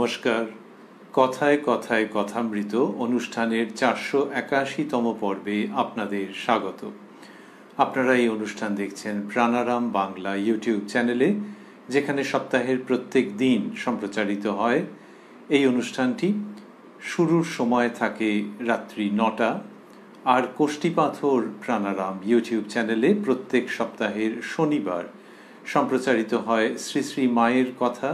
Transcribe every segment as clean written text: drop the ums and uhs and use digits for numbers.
নমস্কার। কথায় কথায় কথামৃত অনুষ্ঠানের 481তম পর্বে আপনাদের স্বাগত। আপনারা এই অনুষ্ঠান দেখছেন প্রাণারাম বাংলা ইউটিউব চ্যানেলে, যেখানে সপ্তাহের প্রত্যেক দিন সম্প্রচারিত হয়। এই অনুষ্ঠানটি শুরুর সময় থাকে রাত্রি 9টা, আর কোষ্ঠীপাথর প্রাণারাম ইউটিউব চ্যানেলে প্রত্যেক সপ্তাহের শনিবার সম্প্রচারিত হয় শ্রী শ্রী মায়ের কথা।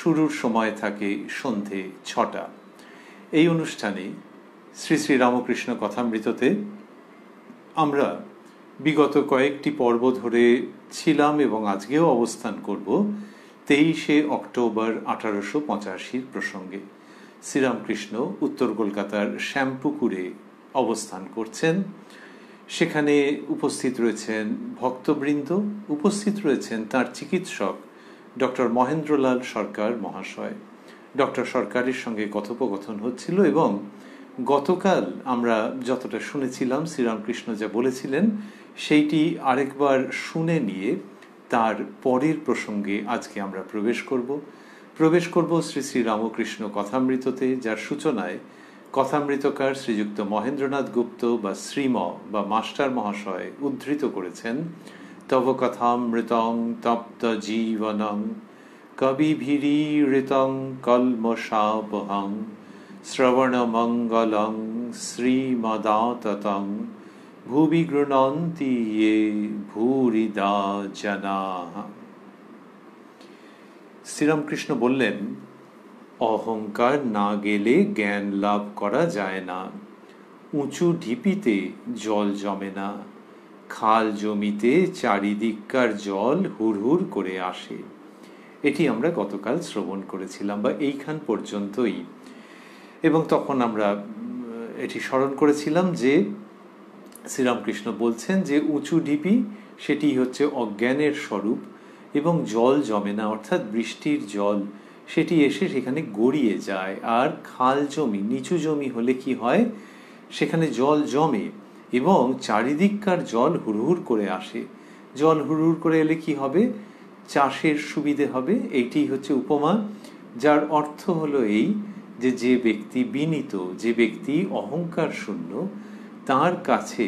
শুরুর সময় থাকে সন্ধে 6টা। এই অনুষ্ঠানে শ্রী শ্রী রামকৃষ্ণ কথামৃততে আমরা বিগত কয়েকটি পর্ব ধরে ছিলাম এবং আজকেও অবস্থান করব 23শে অক্টোবর 1885 প্রসঙ্গে। শ্রীরামকৃষ্ণ উত্তর কলকাতার শ্যামপুকুরে অবস্থান করছেন। সেখানে উপস্থিত রয়েছেন ভক্তবৃন্দ, উপস্থিত রয়েছেন তার চিকিৎসক ডক্টর মহেন্দ্রলাল সরকার মহাশয়। ডক্টর সরকারের সঙ্গে কথোপকথন হচ্ছিল এবং গতকাল আমরা যতটা শুনেছিলাম শ্রীরামকৃষ্ণ যা বলেছিলেন সেইটি আরেকবার শুনে নিয়ে তার পরের প্রসঙ্গে আজকে আমরা প্রবেশ করব শ্রী শ্রী রামকৃষ্ণ কথামৃততে, যার সূচনায় কথামৃতকার শ্রীযুক্ত মহেন্দ্রনাথ গুপ্ত বা শ্রীম বা মাস্টার মহাশয় উদ্ধৃত করেছেন, তব কথামৃতং তপ্ত জীবনং কবিভিরীড়িতং কল্মষাপহং শ্রবণমঙ্গলং শ্রীমদাততং ভুবি গৃণন্তি ইয়ে ভূরিদা জনাঃ। শ্রীরামকৃষ্ণ বললেন, অহংকার না গেলে জ্ঞান লাভ করা যায় না। উঁচু ঢিপিতে জল জমে না, খাল জমিতে চারিদিককার জল হুড়হুড় করে আসে। এটি আমরা গতকাল শ্রবণ করেছিলাম, বা এইখান পর্যন্তই। এবং তখন আমরা এটি স্মরণ করেছিলাম যে শ্রীরামকৃষ্ণ বলছেন যে উঁচু ঢিপি সেটি হচ্ছে অজ্ঞানের স্বরূপ, এবং জল জমে না অর্থাৎ বৃষ্টির জল সেটি এসে সেখানে গড়িয়ে যায়। আর খাল জমি, নিচু জমি হলে কি হয়, সেখানে জল জমে এবং চারিদিককার জল হুড়হুড় করে আসে। জল হুড়হুড় করে এলে কি হবে, চাষের সুবিধে হবে। এইটি হচ্ছে উপমা, যার অর্থ হলো এই যে যে ব্যক্তি বিনীত, যে ব্যক্তি অহংকার শূন্য, তার কাছে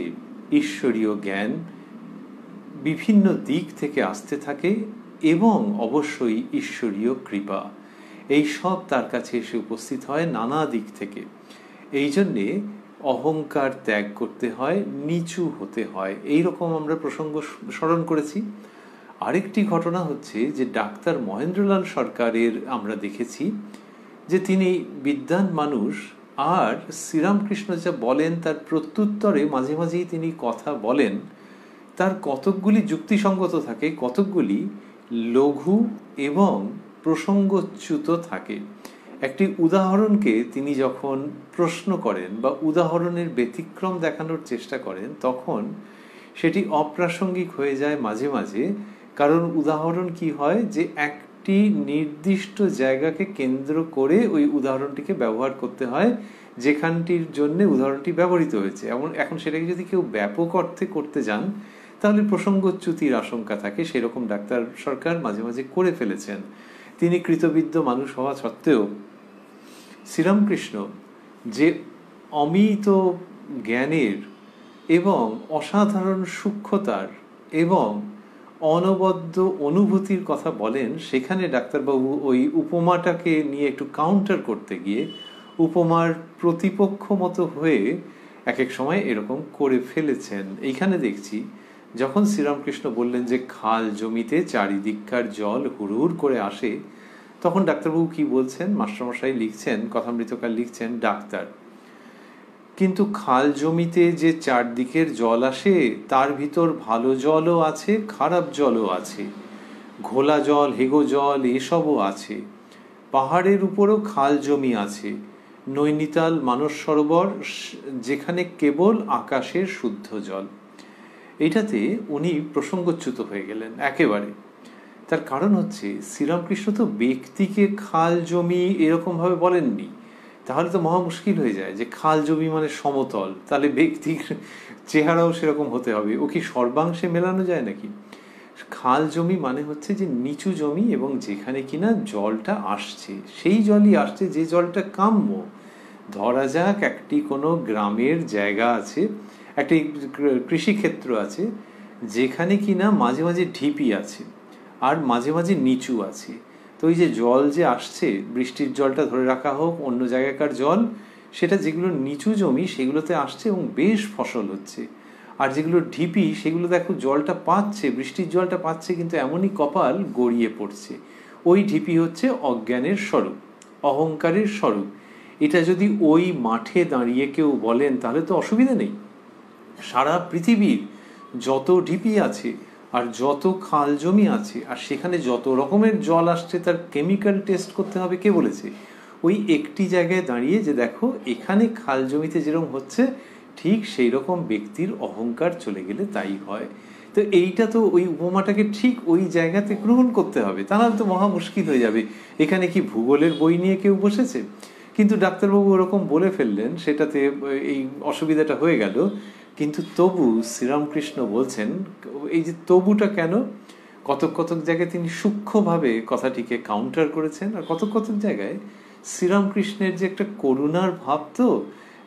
ঈশ্বরীয় জ্ঞান বিভিন্ন দিক থেকে আসতে থাকে এবং অবশ্যই ঈশ্বরীয় কৃপা, এই সব তার কাছে এসে উপস্থিত হয় নানা দিক থেকে। এই জন্যে অহংকার ত্যাগ করতে হয়, নিচু হতে হয়। এই রকম আমরা প্রসঙ্গ স্মরণ করেছি। আরেকটি ঘটনা হচ্ছে যে ডাক্তার মহেন্দ্রলাল সরকারের আমরা দেখেছি যে তিনি বিদ্বান মানুষ, আর শ্রীরামকৃষ্ণ যা বলেন তার প্রত্যুত্তরে মাঝে মাঝেই তিনি কথা বলেন। তার কতকগুলি যুক্তিসঙ্গত থাকে, কতকগুলি লঘু এবং প্রসঙ্গচ্যুত থাকে। একটি উদাহরণকে তিনি যখন প্রশ্ন করেন বা উদাহরণের ব্যতিক্রম দেখানোর চেষ্টা করেন, তখন সেটি অপ্রাসঙ্গিক হয়ে যায় মাঝে মাঝে। কারণ উদাহরণ কি হয়, যে একটি নির্দিষ্ট জায়গাকে কেন্দ্র করে ওই উদাহরণটিকে ব্যবহার করতে হয় যেখানটির জন্য উদাহরণটি ব্যবহৃত হয়েছে। এখন সেটাকে যদি কেউ ব্যাপক অর্থে করতে যান তাহলে প্রসঙ্গচ্যুতির আশঙ্কা থাকে। সেরকম ডাক্তার সরকার মাঝে মাঝে করে ফেলেছেন। তিনি কৃতবিদ্য মানুষ হওয়া সত্ত্বেও শ্রীরামকৃষ্ণ যে অমিত জ্ঞানের এবং অসাধারণ সূক্ষ্মতার এবং অনবদ্য অনুভূতির কথা বলেন, সেখানে ডাক্তারবাবু ওই উপমাটাকে নিয়ে একটু কাউন্টার করতে গিয়ে উপমার প্রতিপক্ষ মতো হয়ে এক এক সময় এরকম করে ফেলেছেন। এইখানে দেখছি যখন শ্রীরামকৃষ্ণ বললেন যে খাল জমিতে চারিদিককার জল হুড়হুড় করে আসে, তখন ডাক্তারবাবু কি বলছেন, মাস্টারমশাই লিখছেন, কথামৃতকার লিখছেন, ডাক্তার কিন্তু খাল জমিতে যে চারদিকের জল আসে তার ভিতর ভালো জলও আছে, খারাপ জলও আছে, ঘোলা জল, হেগো জল এসবও আছে। পাহাড়ের উপরও খাল জমি আছে, নৈনিতাল, মানস সরোবর, যেখানে কেবল আকাশের শুদ্ধ জল। এইটাতে উনি প্রসঙ্গচ্যুত হয়ে গেলেন একেবারে। তার কারণ হচ্ছে শ্রীরামকৃষ্ণ তো ব্যক্তিকে খাল জমি এরকমভাবে বলেননি। তাহলে তো মহা মুশকিল হয়ে যায় যে খাল জমি মানে সমতল, তাহলে ব্যক্তির চেহারাও সেরকম হতে হবে। ও কি সর্বাংশে মেলানো যায় নাকি? খাল জমি মানে হচ্ছে যে নিচু জমি, এবং যেখানে কিনা জলটা আসছে সেই জলই আসছে যে জলটা কাম্য। ধরা যাক একটি কোনো গ্রামের জায়গা আছে, একটি কৃষিক্ষেত্র আছে, যেখানে কিনা মাঝে মাঝে ঢিপি আছে আর মাঝে মাঝে নিচু আছে। তো ওই যে জল যে আসছে, বৃষ্টির জলটা ধরে রাখা হোক, অন্য জায়গাকার জল, সেটা যেগুলো নিচু জমি সেগুলোতে আসছে এবং বেশ ফসল হচ্ছে। আর যেগুলো ঢিপি সেগুলো দেখো জলটা পাচ্ছে, বৃষ্টির জলটা পাচ্ছে, কিন্তু এমনই কপাল গড়িয়ে পড়ছে। ওই ঢিপি হচ্ছে অজ্ঞানের স্বরূপ, অহংকারের স্বরূপ। এটা যদি ওই মাঠে দাঁড়িয়ে কেউ বলেন তাহলে তো অসুবিধা নেই। সারা পৃথিবীর যত ঢিপি আছে আর যত খাল জমি আছে আর সেখানে যত রকমের জল আসছে তার কেমিক্যাল টেস্ট করতে হবে, কে বলেছে? ওই একটি জায়গায় দাঁড়িয়ে যে দেখো এখানে খাল জমিতে যেরকম হচ্ছে ঠিক সেই রকম ব্যক্তির অহংকার চলে গেলে তাই হয়। তো এইটা তো ওই উপমাটাকে ঠিক ওই জায়গাতে গ্রহণ করতে হবে, তাহলে তো মহা মুশকিল হয়ে যাবে। এখানে কি ভূগোলের বই নিয়ে কেউ বসেছে? কিন্তু ডাক্তারবাবু ওরকম বলে ফেললেন, সেটাতে এই অসুবিধাটা হয়ে গেল। কিন্তু তবু শ্রীরামকৃষ্ণ বলছেন, এই যে তবুটা কেন, কতক কতক জায়গায় তিনি সূক্ষ্মভাবে কথাটিকে কাউন্টার করেছেন, আর কতক কতক জায়গায় শ্রীরামকৃষ্ণের যে একটা করুণার ভাব, তো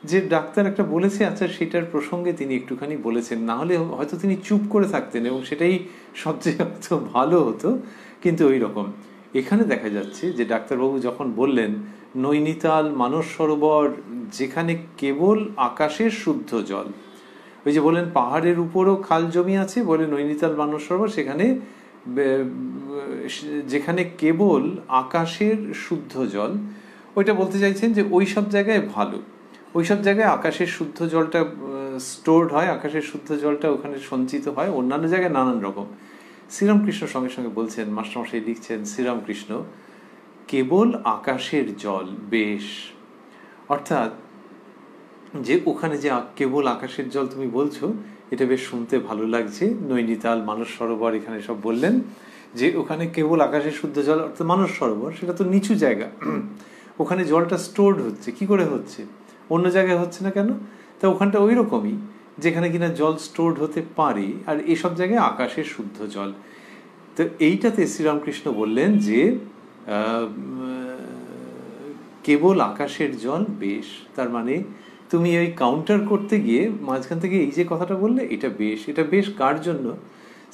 যে ডাক্তার একটা বলেছে আচ্ছা সেটার প্রসঙ্গে তিনি একটুখানি বলেছেন, না হলে হয়তো তিনি চুপ করে থাকতেন এবং সেটাই সবচেয়ে হয়তো ভালো হতো। কিন্তু ওই রকম এখানে দেখা যাচ্ছে যে ডাক্তারবাবু যখন বললেন নৈনিতাল মানস সরোবর যেখানে কেবল আকাশের শুদ্ধ জল, ওই যে বলেন পাহাড়ের উপরও খাল জমি আছে, বলে নৈনিতাল মানস সরোবর সেখানে যেখানে কেবল আকাশের শুদ্ধ জল, ওইটা বলতে চাইছেন যে ওই সব জায়গায় ভালো, ওই সব জায়গায় আকাশের শুদ্ধ জলটা স্টোরড হয়, আকাশের শুদ্ধ জলটা ওখানে সঞ্চিত হয়, অন্যান্য জায়গায় নানান রকম। শ্রীরামকৃষ্ণ সঙ্গে সঙ্গে বলছেন, মাস্টারমশাই লিখছেন, শ্রীরামকৃষ্ণ কেবল আকাশের জল বেশ, অর্থাৎ যে ওখানে যে কেবল আকাশের জল তুমি বলছো এটা বেশ শুনতে ভালো লাগছে, নৈনিতাল মানস সরোবর এখানে সব বললেন যে ওখানে কেবল আকাশের শুদ্ধ জল, অর্থাৎ মানস সরোবর সেটা তো নিচু জায়গা, ওখানে জলটা স্টোরড হচ্ছে, কি করে হচ্ছে, অন্য জায়গায় হচ্ছে না কেন? তা ওখানটা ওই রকমই যেখানে কিনা জল স্টোরড হতে পারে, আর এসব জায়গায় আকাশের শুদ্ধ জল। তো এইটাতে শ্রীরামকৃষ্ণ বললেন যে কেবল আকাশের জল বেশ, তার মানে তুমি ওই কাউন্টার করতে গিয়ে মাঝখান থেকে এই যে কথাটা বললে এটা বেশ, এটা বেশ কার জন্য?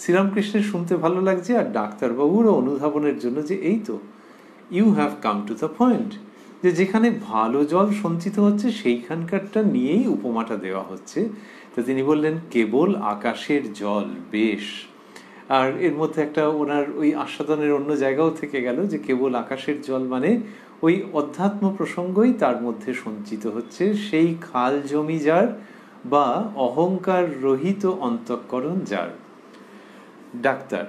শ্রীরামকৃষ্ণের শুনতে ভালো লাগছে আর ডাক্তারবাবুরও অনুধাবনের জন্য যে এই তো you have come to the point, যে যেখানে ভালো জল সঞ্চিত হচ্ছে সেইখানকারটা নিয়েই উপমাটা দেওয়া হচ্ছে। তো তিনি বললেন কেবল আকাশের জল বেশ, আর এর মধ্যে একটা ওনার ওই আস্বাদনের অন্য জায়গাও থেকে গেল যে কেবল আকাশের জল মানে ওই অধ্যাত্ম প্রসঙ্গই তার মধ্যে সঞ্চিত হচ্ছে, সেই খাল জমি যার বা অহংকার রহিত অন্তঃকরণ যার। ডাক্তার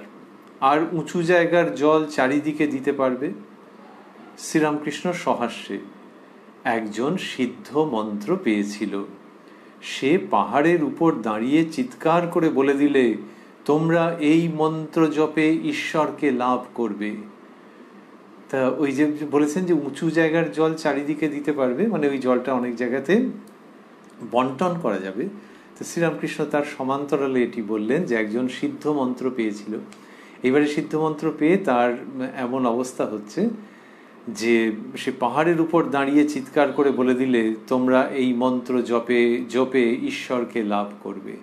আর উঁচু জায়গার জল চারিদিকে দিতে পারবে? শ্রীরামকৃষ্ণ সহাস্যে, একজন সিদ্ধ মন্ত্র পেয়েছিল, সে পাহাড়ের উপর দাঁড়িয়ে চিৎকার করে বলে দিলে তোমরা এই মন্ত্র জপে ঈশ্বরকে লাভ করবে। তা ওই যে বলেছেন যে উঁচু জায়গার জল চারিদিকে দিতে পারবে, মানে ওই জলটা অনেক জায়গাতে বন্টন করা যাবে। তো শ্রীরামকৃষ্ণ তার সমান্তরালে এটি বললেন যে একজন সিদ্ধ মন্ত্র পেয়েছিল, এবারে সিদ্ধ মন্ত্র পেয়ে তার এমন অবস্থা হচ্ছে যে সে পাহাড়ের উপর দাঁড়িয়ে চিৎকার করে বলে দিলে তোমরা এই মন্ত্র জপে জপে ঈশ্বরকে লাভ করবে।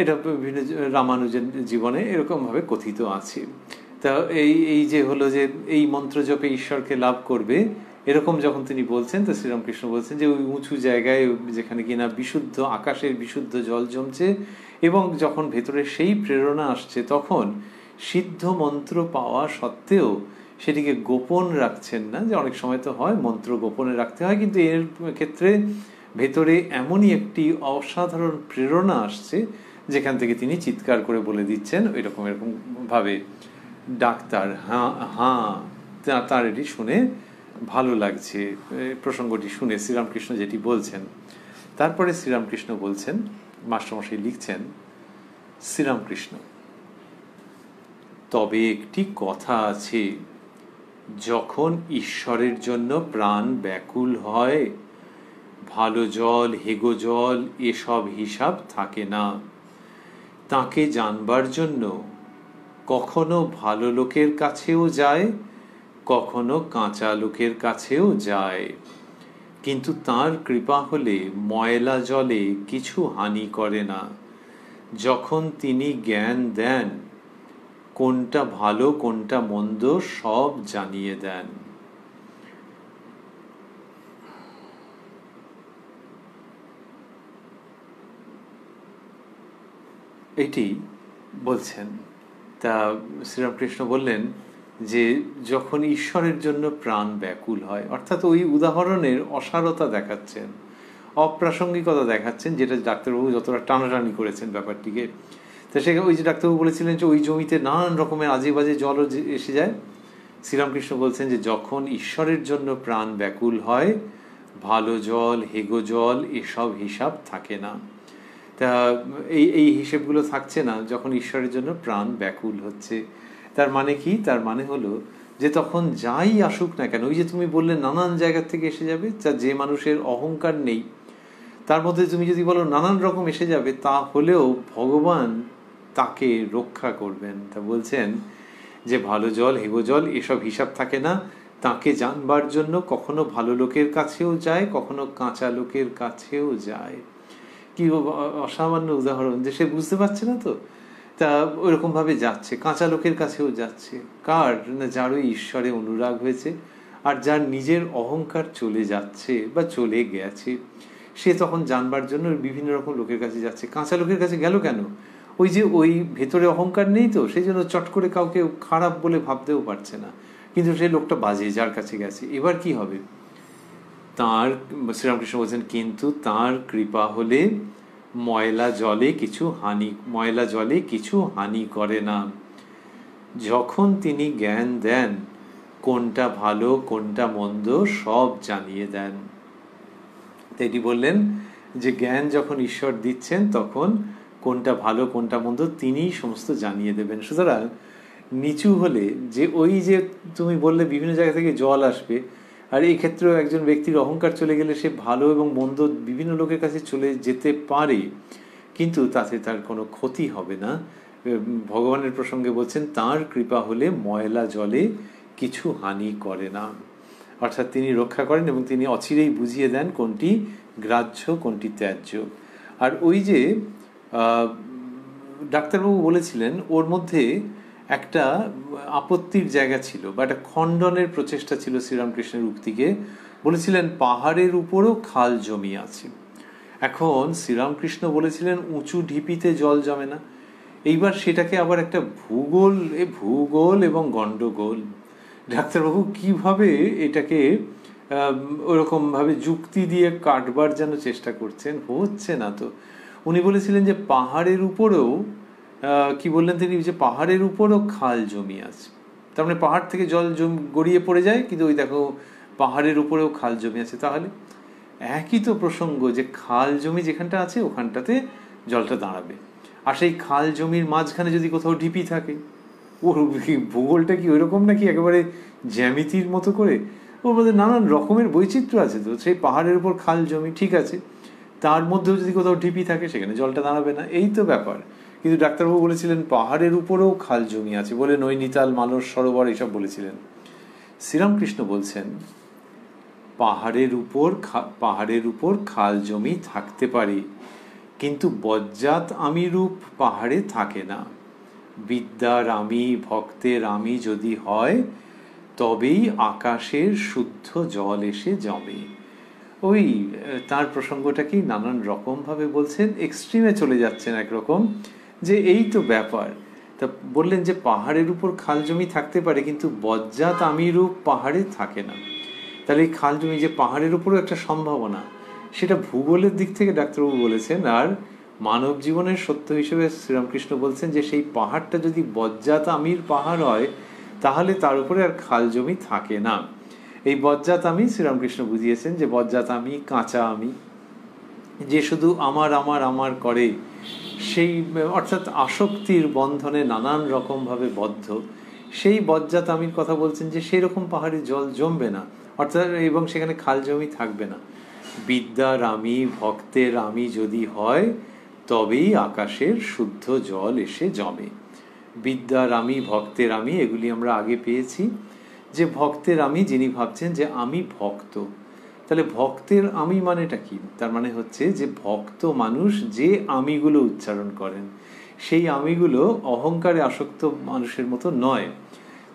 এটা বিভিন্ন রামানুজের জীবনে এরকমভাবে কথিত আছে। তা এই যে হলো যে এই মন্ত্র জপে ঈশ্বরকে লাভ করবে, এরকম যখন তিনি বলছেন তো শ্রীরামকৃষ্ণ বলছেন যে ওই উঁচু জায়গায় যেখানে কিনা বিশুদ্ধ আকাশের বিশুদ্ধ জল জমছে এবং যখন ভেতরে সেই প্রেরণা আসছে, তখন সিদ্ধ মন্ত্র পাওয়া সত্ত্বেও সেটিকে গোপন রাখছেন না, যে অনেক সময় তো হয় মন্ত্র গোপনে রাখতে হয়, কিন্তু এর ক্ষেত্রে ভেতরে এমনই একটি অসাধারণ প্রেরণা আসছে যেখান থেকে তিনি চিৎকার করে বলে দিচ্ছেন এরকম ভাবে। ডাক্তার হ্যাঁ তার এটি শুনে ভালো লাগছে, প্রসঙ্গটি শুনে শ্রীরামকৃষ্ণ যেটি বলছেন। তারপরে শ্রীরামকৃষ্ণ বলছেন, মাস্টারমশাই লিখছেন, শ্রীরামকৃষ্ণ তবে একটি কথা আছে, যখন ঈশ্বরের জন্য প্রাণ ব্যাকুল হয় ভালো জল হেগো জল এসব হিসাব থাকে না, তাকে জানবার জন্য কখনো ভালো লোকের কাছেও যায়, কখনো কাঁচা লোকের কাছেও যায়, কিন্তু তার কৃপা হলে ময়লা জলে কিছু হানি করে না। যখন তিনি জ্ঞান দেন, কোনটা ভালো কোনটা মন্দ সব জানিয়ে দেন। এটি বলছেন। তা শ্রীরামকৃষ্ণ বললেন যে যখন ঈশ্বরের জন্য প্রাণ ব্যাকুল হয়, অর্থাৎ ওই উদাহরণের অসারতা দেখাচ্ছেন, অপ্রাসঙ্গিকতা দেখাচ্ছেন, যেটা ডাক্তারবাবু যতটা টানাটানি করেছেন ব্যাপারটিকে। তা সেখানে ওই যে ডাক্তারবাবু বলেছিলেন যে ওই জমিতে নানান রকমের আজে বাজে জলও এসে যায়। শ্রীরামকৃষ্ণ বলছেন যে যখন ঈশ্বরের জন্য প্রাণ ব্যাকুল হয়, ভালো জল হেগো জল এসব হিসাব থাকে না। তা এই হিসেবগুলো থাকছে না যখন ঈশ্বরের জন্য প্রাণ ব্যাকুল হচ্ছে। তার মানে কি? তার মানে হলো যে তখন যাই আসুক না কেন, ওই যে তুমি বললে নানান জায়গা থেকে এসে যাবে, যে মানুষের অহংকার নেই তার মধ্যে তুমি যদি বলো নানান রকম এসে যাবে, তাহলেও ভগবান তাকে রক্ষা করবেন। তা বলছেন যে ভালো জল হেগো জল এসব হিসাব থাকে না, তাকে জানবার জন্য কখনো ভালো লোকের কাছেও যায়, কখনো কাঁচা লোকের কাছেও যায়। কি অসামান্য উদাহরণ, যে সে বুঝতে পারছে না তো, তা ওইরকম ভাবে যাচ্ছে, কাঁচা লোকের কাছেও যাচ্ছে। কার না? যার ওই ঈশ্বরে অনুরাগ হয়েছে আর যার নিজের অহংকার চলে যাচ্ছে বা চলে গেছে, সে তখন জানবার জন্য বিভিন্ন রকম লোকের কাছে যাচ্ছে। কাঁচা লোকের কাছে গেল কেন? ওই যে ওই ভেতরে অহংকার নেই তো, সেই জন্য চট করে কাউকে খারাপ বলে ভাবতেও পারছে না, কিন্তু সেই লোকটা বাজে যার কাছে গেছে। এবার কি হবে? তার শ্রীরামকৃষ্ণ বলছেন কিন্তু তার কৃপা হলে ময়লা জলে কিছু হানি করে না। যখন তিনি জ্ঞান দেন, কোনটা ভালো কোনটা মন্দ সব জানিয়ে দেন। এটি বললেন যে জ্ঞান যখন ঈশ্বর দিচ্ছেন, তখন কোনটা ভালো কোনটা মন্দ তিনিই সমস্ত জানিয়ে দেবেন। সুতরাং নিচু হলে, যে ওই যে তুমি বললে বিভিন্ন জায়গা থেকে জল আসবে, আর এই ক্ষেত্রেও একজন ব্যক্তির অহংকার চলে গেলে সে ভালো এবং মন্দ বিভিন্ন লোকের কাছে চলে যেতে পারে, কিন্তু তাতে তার কোনো ক্ষতি হবে না। ভগবানের প্রসঙ্গে বলছেন তার কৃপা হলে ময়লা জলে কিছু হানি করে না, অর্থাৎ তিনি রক্ষা করেন এবং তিনি অচিরেই বুঝিয়ে দেন কোনটি গ্রাহ্য কোনটি ত্যায্য। আর ওই যে ডাক্তারবাবু বলেছিলেন, ওর মধ্যে একটা আপত্তির জায়গা ছিল বা একটা খণ্ডনের প্রচেষ্টা ছিল শ্রীরামকৃষ্ণের উক্তিকে। বলেছিলেন পাহাড়ের উপরও খাল জমি আছে। এখন শ্রীরামকৃষ্ণ বলেছিলেন উঁচু ঢিপিতে জল জমে না। এইবার সেটাকে আবার একটা ভূগোল এবং গন্ডগোল, ডাক্তারবাবু কিভাবে এটাকে ওরকম ভাবে যুক্তি দিয়ে কাটবার যেন চেষ্টা করছেন, হচ্ছে না তো। উনি বলেছিলেন যে পাহাড়ের উপরেও কি বললেন তিনি, যে পাহাড়ের উপরও খাল জমি আছে। তার মানে পাহাড় থেকে জল গড়িয়ে পড়ে যায়, কিন্তু ওই দেখো পাহাড়ের উপরেও খাল জমি আছে। তাহলে একই তো প্রসঙ্গ, যে খাল জমি যেখানটা আছে ওখানটাতে জলটা দাঁড়াবে, আর সেই খাল জমির মাঝখানে যদি কোথাও ঢিপি থাকে, ওর ভূগোলটা কি ওইরকম নাকি একেবারে জ্যামিতির মতো করে? ওর মধ্যে নানান রকমের বৈচিত্র্য আছে। তো সেই পাহাড়ের উপর খাল জমি ঠিক আছে, তার মধ্যেও যদি কোথাও ঢিপি থাকে সেখানে জলটা দাঁড়াবে না, এই তো ব্যাপার। কিন্তু ডাক্তারবাবু বলেছিলেন পাহাড়ের উপরেও খাল জমি আছে বলে নৈনিতাল মানস সরোবর এইসব বলেছিলেন। শ্রীরামকৃষ্ণ বলছেন পাহাড়ের উপর খাল জমি থাকতে পারে, কিন্তু বজ্জাত আমি রূপ পাহাড়ে থাকে না। বিদ্যার আমি ভক্তের আমি যদি হয়, তবেই আকাশের শুদ্ধ জল এসে জমে। ওই তার প্রসঙ্গটাকেই নানান রকম ভাবে বলছেন, এক্সট্রিমে চলে যাচ্ছেন একরকম, যে এই তো ব্যাপার। তা বললেন যে পাহাড়ের উপর খাল জমি থাকতে পারে, কিন্তু বজ্জাত আমি রূপ পাহাড়ে থাকে না। তাহলে এই খাল জমি যে পাহাড়ের উপরও একটা সম্ভাবনা, সেটা ভূগোলের দিক থেকে ডাক্তারবাবু বলেছেন। আর মানব জীবনের সত্য হিসেবে শ্রীরামকৃষ্ণ বলছেন যে সেই পাহাড়টা যদি বজ্জাত আমির পাহাড় হয়, তাহলে তার উপরে আর খাল জমি থাকে না। এই বজ্জাত আমি শ্রীরামকৃষ্ণ বুঝিয়েছেন যে বজ্জাত আমি কাঁচা আমি, যে শুধু আমার আমার আমার করে, সেই অর্থাৎ আসক্তির বন্ধনে নানান রকম ভাবে বদ্ধ, সেই বজ্জাত আমির কথা বলছেন যে সেই রকম পাহাড়ে জল জমবে না, অর্থাৎ এবং সেখানে খাল জমি থাকবে না। বিদ্যার আমি ভক্তের আমি যদি হয়, তবেই আকাশের শুদ্ধ জল এসে জমে। বিদ্যার আমি, ভক্তের আমি, এগুলি আমরা আগে পেয়েছি। যে ভক্তের আমি, যিনি ভাবছেন যে আমি ভক্ত, তাহলে ভক্তের আমি মানেটা কি? তার মানে হচ্ছে যে ভক্ত মানুষ যে আমিগুলো উচ্চারণ করেন, সেই আমিগুলো অহংকারে আসক্ত মানুষের মতো নয়।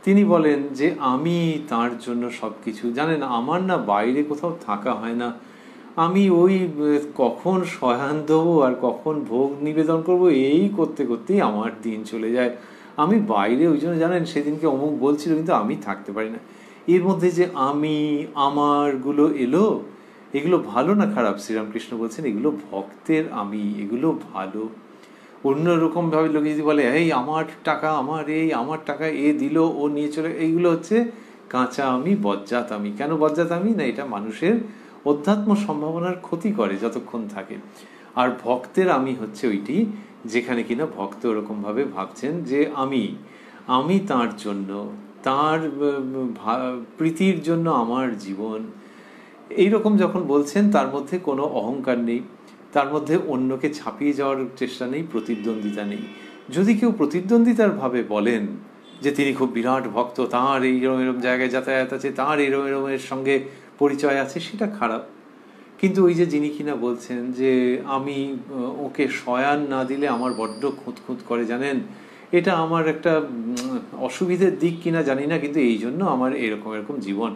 তিনি বলেন যে আমি তার জন্য সব কিছু। জানেন, আমার না বাইরে কোথাও থাকা হয় না, আমি ওই কখন শয়ান দেবো আর কখন ভোগ নিবেদন করব এই করতে করতেই আমার দিন চলে যায়। আমি বাইরে, ওই জন্য জানেন সেদিনকে অমুক বলছিল, কিন্তু আমি থাকতে পারি না। এর মধ্যে যে আমি আমারগুলো এলো, এগুলো ভালো না খারাপ? শ্রীরামকৃষ্ণ বলছেন এগুলো ভক্তের আমি, এগুলো ভালো। অন্যরকমভাবে লোকে যদি বলে এই আমার টাকা, আমার টাকা এ দিল, ও নিয়ে চলে, এইগুলো হচ্ছে কাঁচা আমি, বজ্জাত আমি। কেন বজ্জাত আমি? না, এটা মানুষের অধ্যাত্ম সম্ভাবনার ক্ষতি করে যতক্ষণ থাকে। আর ভক্তের আমি হচ্ছে ওইটি যেখানে কিনা ভক্ত ওরকমভাবে ভাবছেন যে আমি তার জন্য, তার প্রীতির জন্য আমার জীবন, এইরকম যখন বলছেন তার মধ্যে কোনো অহংকার নেই, তার মধ্যে অন্যকে ছাপিয়ে যাওয়ার চেষ্টা নেই, প্রতিদ্বন্দ্বিতা নেই। যদি কেউ প্রতিদ্বন্দ্বিতার ভাবে বলেন যে তিনি খুব বিরাট ভক্ত, তাঁর এইরকম এরকম জায়গায় যাতায়াত আছে, তাঁর এরকম এরকমের সঙ্গে পরিচয় আছে, সেটা খারাপ। কিন্তু ওই যে যিনি কিনা বলছেন যে আমি ওকে শয়ান না দিলে আমার বড্ড খুঁতখুঁত করে, জানেন এটা আমার একটা অসুবিধের দিক কিনা জানি না, কিন্তু এই জন্য আমার এরকম এরকম জীবন,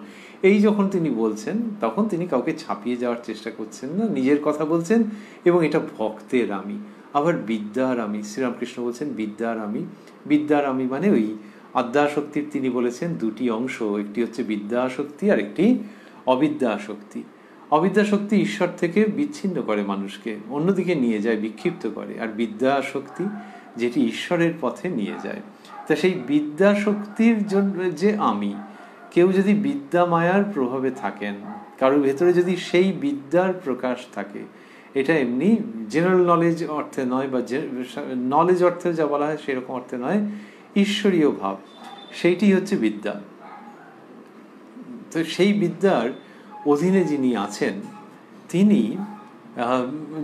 এই যখন তিনি বলছেন তখন তিনি কাউকে ছাপিয়ে যাওয়ার চেষ্টা করছেন না, নিজের কথা বলছেন। এবং এটা ভক্তের আমি। আবার বিদ্যার আমি, শ্রীরামকৃষ্ণ বলছেন বিদ্যার আমি মানে ওই আদ্যাশক্তির তিনি বলেছেন দুটি অংশ, একটি হচ্ছে বিদ্যা আসক্তি আর একটি অবিদ্যা আসক্তি। অবিদ্যা শক্তি ঈশ্বর থেকে বিচ্ছিন্ন করে মানুষকে, অন্যদিকে নিয়ে যায়, বিক্ষিপ্ত করে। আর বিদ্যা শক্তি যেটি ঈশ্বরের পথে নিয়ে যায়। তা সেই বিদ্যা শক্তির জন্য যে আমি, কেউ যদি বিদ্যা মায়ার প্রভাবে থাকেন, কারোর ভেতরে যদি সেই বিদ্যার প্রকাশ থাকে, এটা এমনি জেনারেল নলেজ অর্থে নয়, বা নলেজ অর্থে যা বলা হয় সেরকম অর্থে নয়, ঈশ্বরীয় ভাব, সেইটি হচ্ছে বিদ্যা। তো সেই বিদ্যার অধীনে যিনি আছেন, তিনি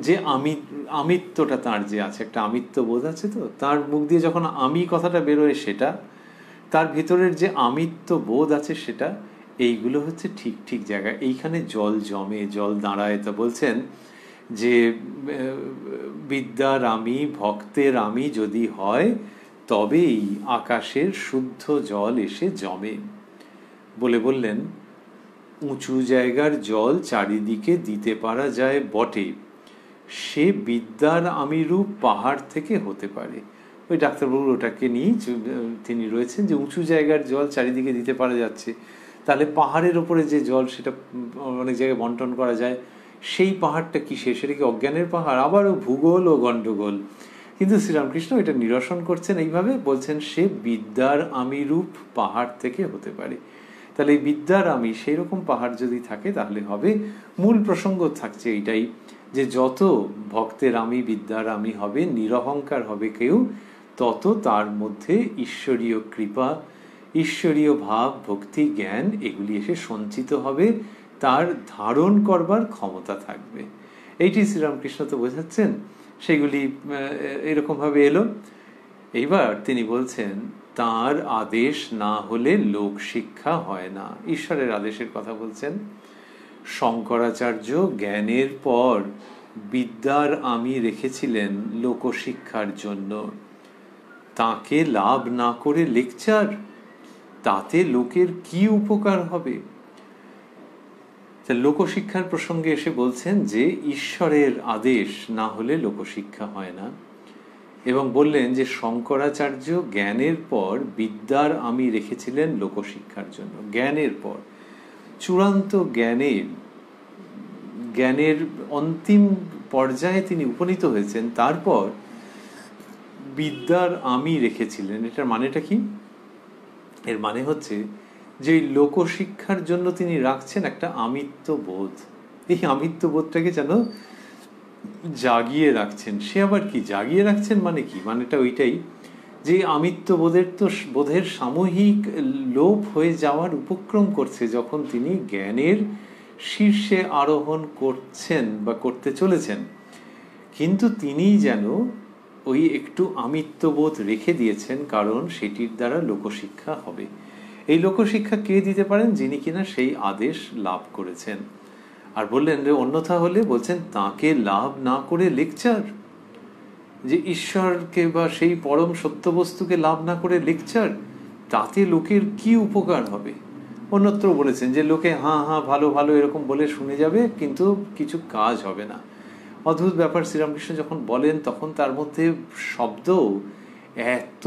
যে আমিত্বটা তার যে আছে, একটা আমিত্ব বোধ আছে, তো তার মুখ দিয়ে যখন আমি কথাটা বেরোয়, সেটা তার ভিতরের যে আমিত্ব বোধ আছে, সেটা এইগুলো হচ্ছে ঠিক ঠিক জায়গায়। এইখানে জল জমে, জল দাঁড়ায়। তা বলছেন যে বিদ্যার আমি, ভক্তের আমি যদি হয়, তবেই আকাশের শুদ্ধ জল এসে জমে। বললেন উঁচু জায়গার জল চারিদিকে দিতে পারা যায় বটে, সে বিদ্যার আমি রূপ পাহাড় থেকে হতে পারে। ওই ডাক্তারবাবুর ওটাকে নিয়েই তিনি রয়েছেন, যে উঁচু জায়গার জল চারিদিকে দিতে পারা যাচ্ছে, তাহলে পাহাড়ের ওপরে যে জল সেটা অনেক জায়গায় বন্টন করা যায়, সেই পাহাড়টা কিসে? সেটা কি অজ্ঞানের পাহাড়? আবারও ভূগোল ও গণ্ডগোল। কিন্তু শ্রীরামকৃষ্ণ এটা নিরসন করছেন এইভাবে, বলছেন সে বিদ্যার আমি রূপ পাহাড় থেকে হতে পারে। তাহলে এই বিদ্যার আমি সেই রকম পাহাড় যদি থাকে তাহলে হবে। মূল প্রসঙ্গ থাকছে এইটাই, যে যত ভক্তের আমি, বিদ্যার আমি হবে, নিরহংকার হবে কেউ, তত তার মধ্যে ঈশ্বরীয় কৃপা, ঈশ্বরীয় ভাব, ভক্তি, জ্ঞান এগুলি এসে সঞ্চিত হবে, তার ধারণ করবার ক্ষমতা থাকবে। এইটি শ্রীরামকৃষ্ণ তো বোঝাচ্ছেন, সেগুলি এরকমভাবে এলো। এইবার তিনি বলছেন তার আদেশ না হলে লোক শিক্ষা হয় না। ঈশ্বরের আদেশের কথা বলছেন। শঙ্করাচার্য জ্ঞানের পর বিদ্যার আমি রেখেছিলেন লোকশিক্ষার জন্য। তাকে লাভ না করে লেকচার, তাতে লোকের কি উপকার হবে? লোকশিক্ষার প্রসঙ্গে এসে বলছেন যে ঈশ্বরের আদেশ না হলে লোকশিক্ষা হয় না, এবং বললেন যে শঙ্করাচার্য জ্ঞানের পর বিদ্যার আমি রেখেছিলেন লোকশিক্ষার জন্য। জ্ঞানের পর, চূড়ান্ত জ্ঞানের অন্তিম পর্যায়ে তিনি উপনীত হয়েছেন, তারপর বিদ্যার আমি রেখেছিলেন। এটার মানেটা কি? এর মানে হচ্ছে যে লোকশিক্ষার জন্য তিনি রাখছেন একটা আমিত্ব বোধ। এই আমিত্ব বোধটাকে যেন জাগিয়ে রাখছেন। সে আবার কি জাগিয়ে রাখছেন মানে কি? মানেটা ওইটাই যে আমিত্ব বোধের সামূহিক লোপ হয়ে যাওয়ার উপক্রম করছে যখন তিনি জ্ঞানের শীর্ষে আরোহণ করছেন বা করতে চলেছেন। কিন্তু তিনি যেন ওই একটু আমিত্ববোধ রেখে দিয়েছেন, কারণ সেটির দ্বারা লোকশিক্ষা হবে। এই লোকশিক্ষা কে দিতে পারেন? যিনি কিনা সেই আদেশ লাভ করেছেন। আর বললেন যে অন্যথা হলে বলছেন তাকে লাভ না করে লেকচার, যে ঈশ্বরকে বা সেই পরম সত্যবস্তুকে লাভ না করে লেকচার, তাতে লোকের কি উপকার হবে? অন্যত্র বলেছেন যে লোকে হ্যাঁ হ্যাঁ ভালো ভালো এরকম বলে শুনে যাবে, কিন্তু কিছু কাজ হবে না। অদ্ভুত ব্যাপার, শ্রীরামকৃষ্ণ যখন বলেন তখন তার মধ্যে শব্দ এত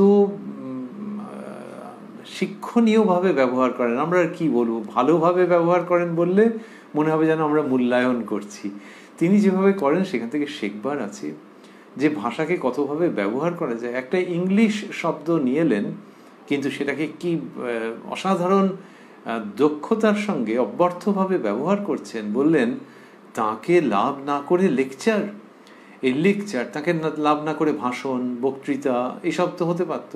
শিক্ষণীয়ভাবে ব্যবহার করেন, আমরা আর কি বলবো, ভালোভাবে ব্যবহার করেন বললে মনে হবে যেন আমরা মূল্যায়ন করছি। তিনি যেভাবে করেন সেখান থেকে শেখবার আছে, যে ভাষাকে কতভাবে ব্যবহার করা যায়। একটা ইংলিশ শব্দ নিয়ে এলেন, কিন্তু সেটাকে কি অসাধারণ দক্ষতার সঙ্গে অব্যর্থভাবে ব্যবহার করছেন। বললেন তাকে লাভ না করে লেকচার। এই লেকচার, তাকে লাভ না করে ভাষণ, বক্তৃতা, এইসব তো হতে পারত,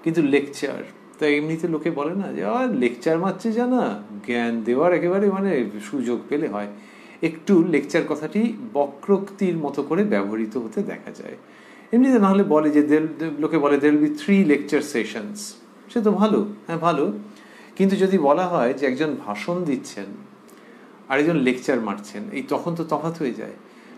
কিন্তু লেকচার। তাই এমনিতে লোকে বলে না যে লেকচার মারছে জানা, জ্ঞান দেওয়ার একেবারে মানে সুযোগ পেলে হয়। একটু লেকচার কথাটি বক্রোক্তির মতো করে ব্যবহৃত হতে দেখা যায়। এমনিতে নাহলে বলে যে লোকে বলে there will be 3 lecture sessions, সে তো ভালো, হ্যাঁ ভালো, কিন্তু যদি বলা হয় যে একজন ভাষণ দিচ্ছেন আরেকজন লেকচার মারছেন, এই তখন তো তফাৎ হয়ে যায়।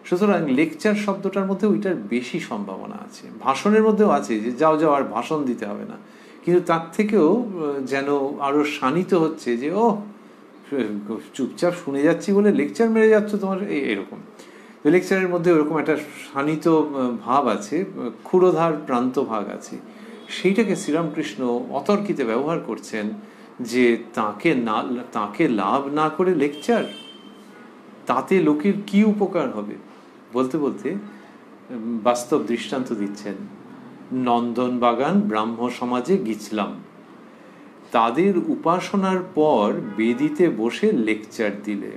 সুতরাং লেকচার শব্দটার মধ্যে ওইটার বেশি সম্ভাবনা আছে, ভাষণের মধ্যেও আছে যে যাও যাও আর ভাষণ দিতে হবে না, কিন্তু তার থেকেও যেন আরো শানিত হচ্ছে যে ও চুপচাপ শুনে যাচ্ছি বলে লেকচার মেরে যাচ্ছ তোমার, এরকম। লেকচারের মধ্যে ওরকম একটা শানিত ভাব আছে, ক্ষুরোধার প্রান্ত ভাগ আছে। সেইটাকে শ্রীরামকৃষ্ণ অতর্কিতে ব্যবহার করছেন, যে তাকে লাভ না করে লেকচার, তাতে লোকের কি উপকার হবে। বলতে বলতে বাস্তব দৃষ্টান্ত দিচ্ছেন। নন্দনবাগান ব্রাহ্ম সমাজে গিছলাম, তাদের উপাসনার পর বেদিতে বসে লেকচার দিলে।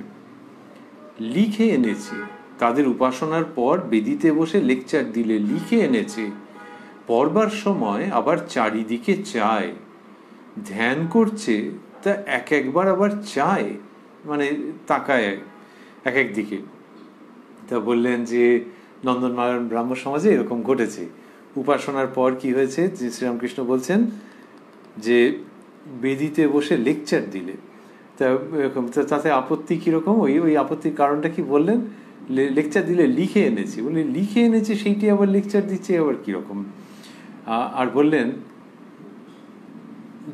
লিখে এনেছে, তাদের উপাসনার পর বেদিতে বসে লেকচার দিলে, লিখে এনেছে। পড়বার সময় আবার চারিদিকে চায়, ধ্যান করছে তা একবার আবার চায়, মানে তাকায় এক এক দিকে। তা বললেন যে নন্দনবাগান ব্রাহ্ম সমাজে এরকম ঘটেছে। উপাসনার পর কি হয়েছে, যে শ্রীরামকৃষ্ণ বলছেন যে বেদিতে বসে লেকচার দিলে, তা এরকম তাতে আপত্তি কিরকম, ওই আপত্তির কারণটা কি বললেন, লেকচার দিলে লিখে এনেছি, বলে লিখে এনেছে সেইটি আবার লেকচার দিচ্ছে, আবার কিরকম। আর বললেন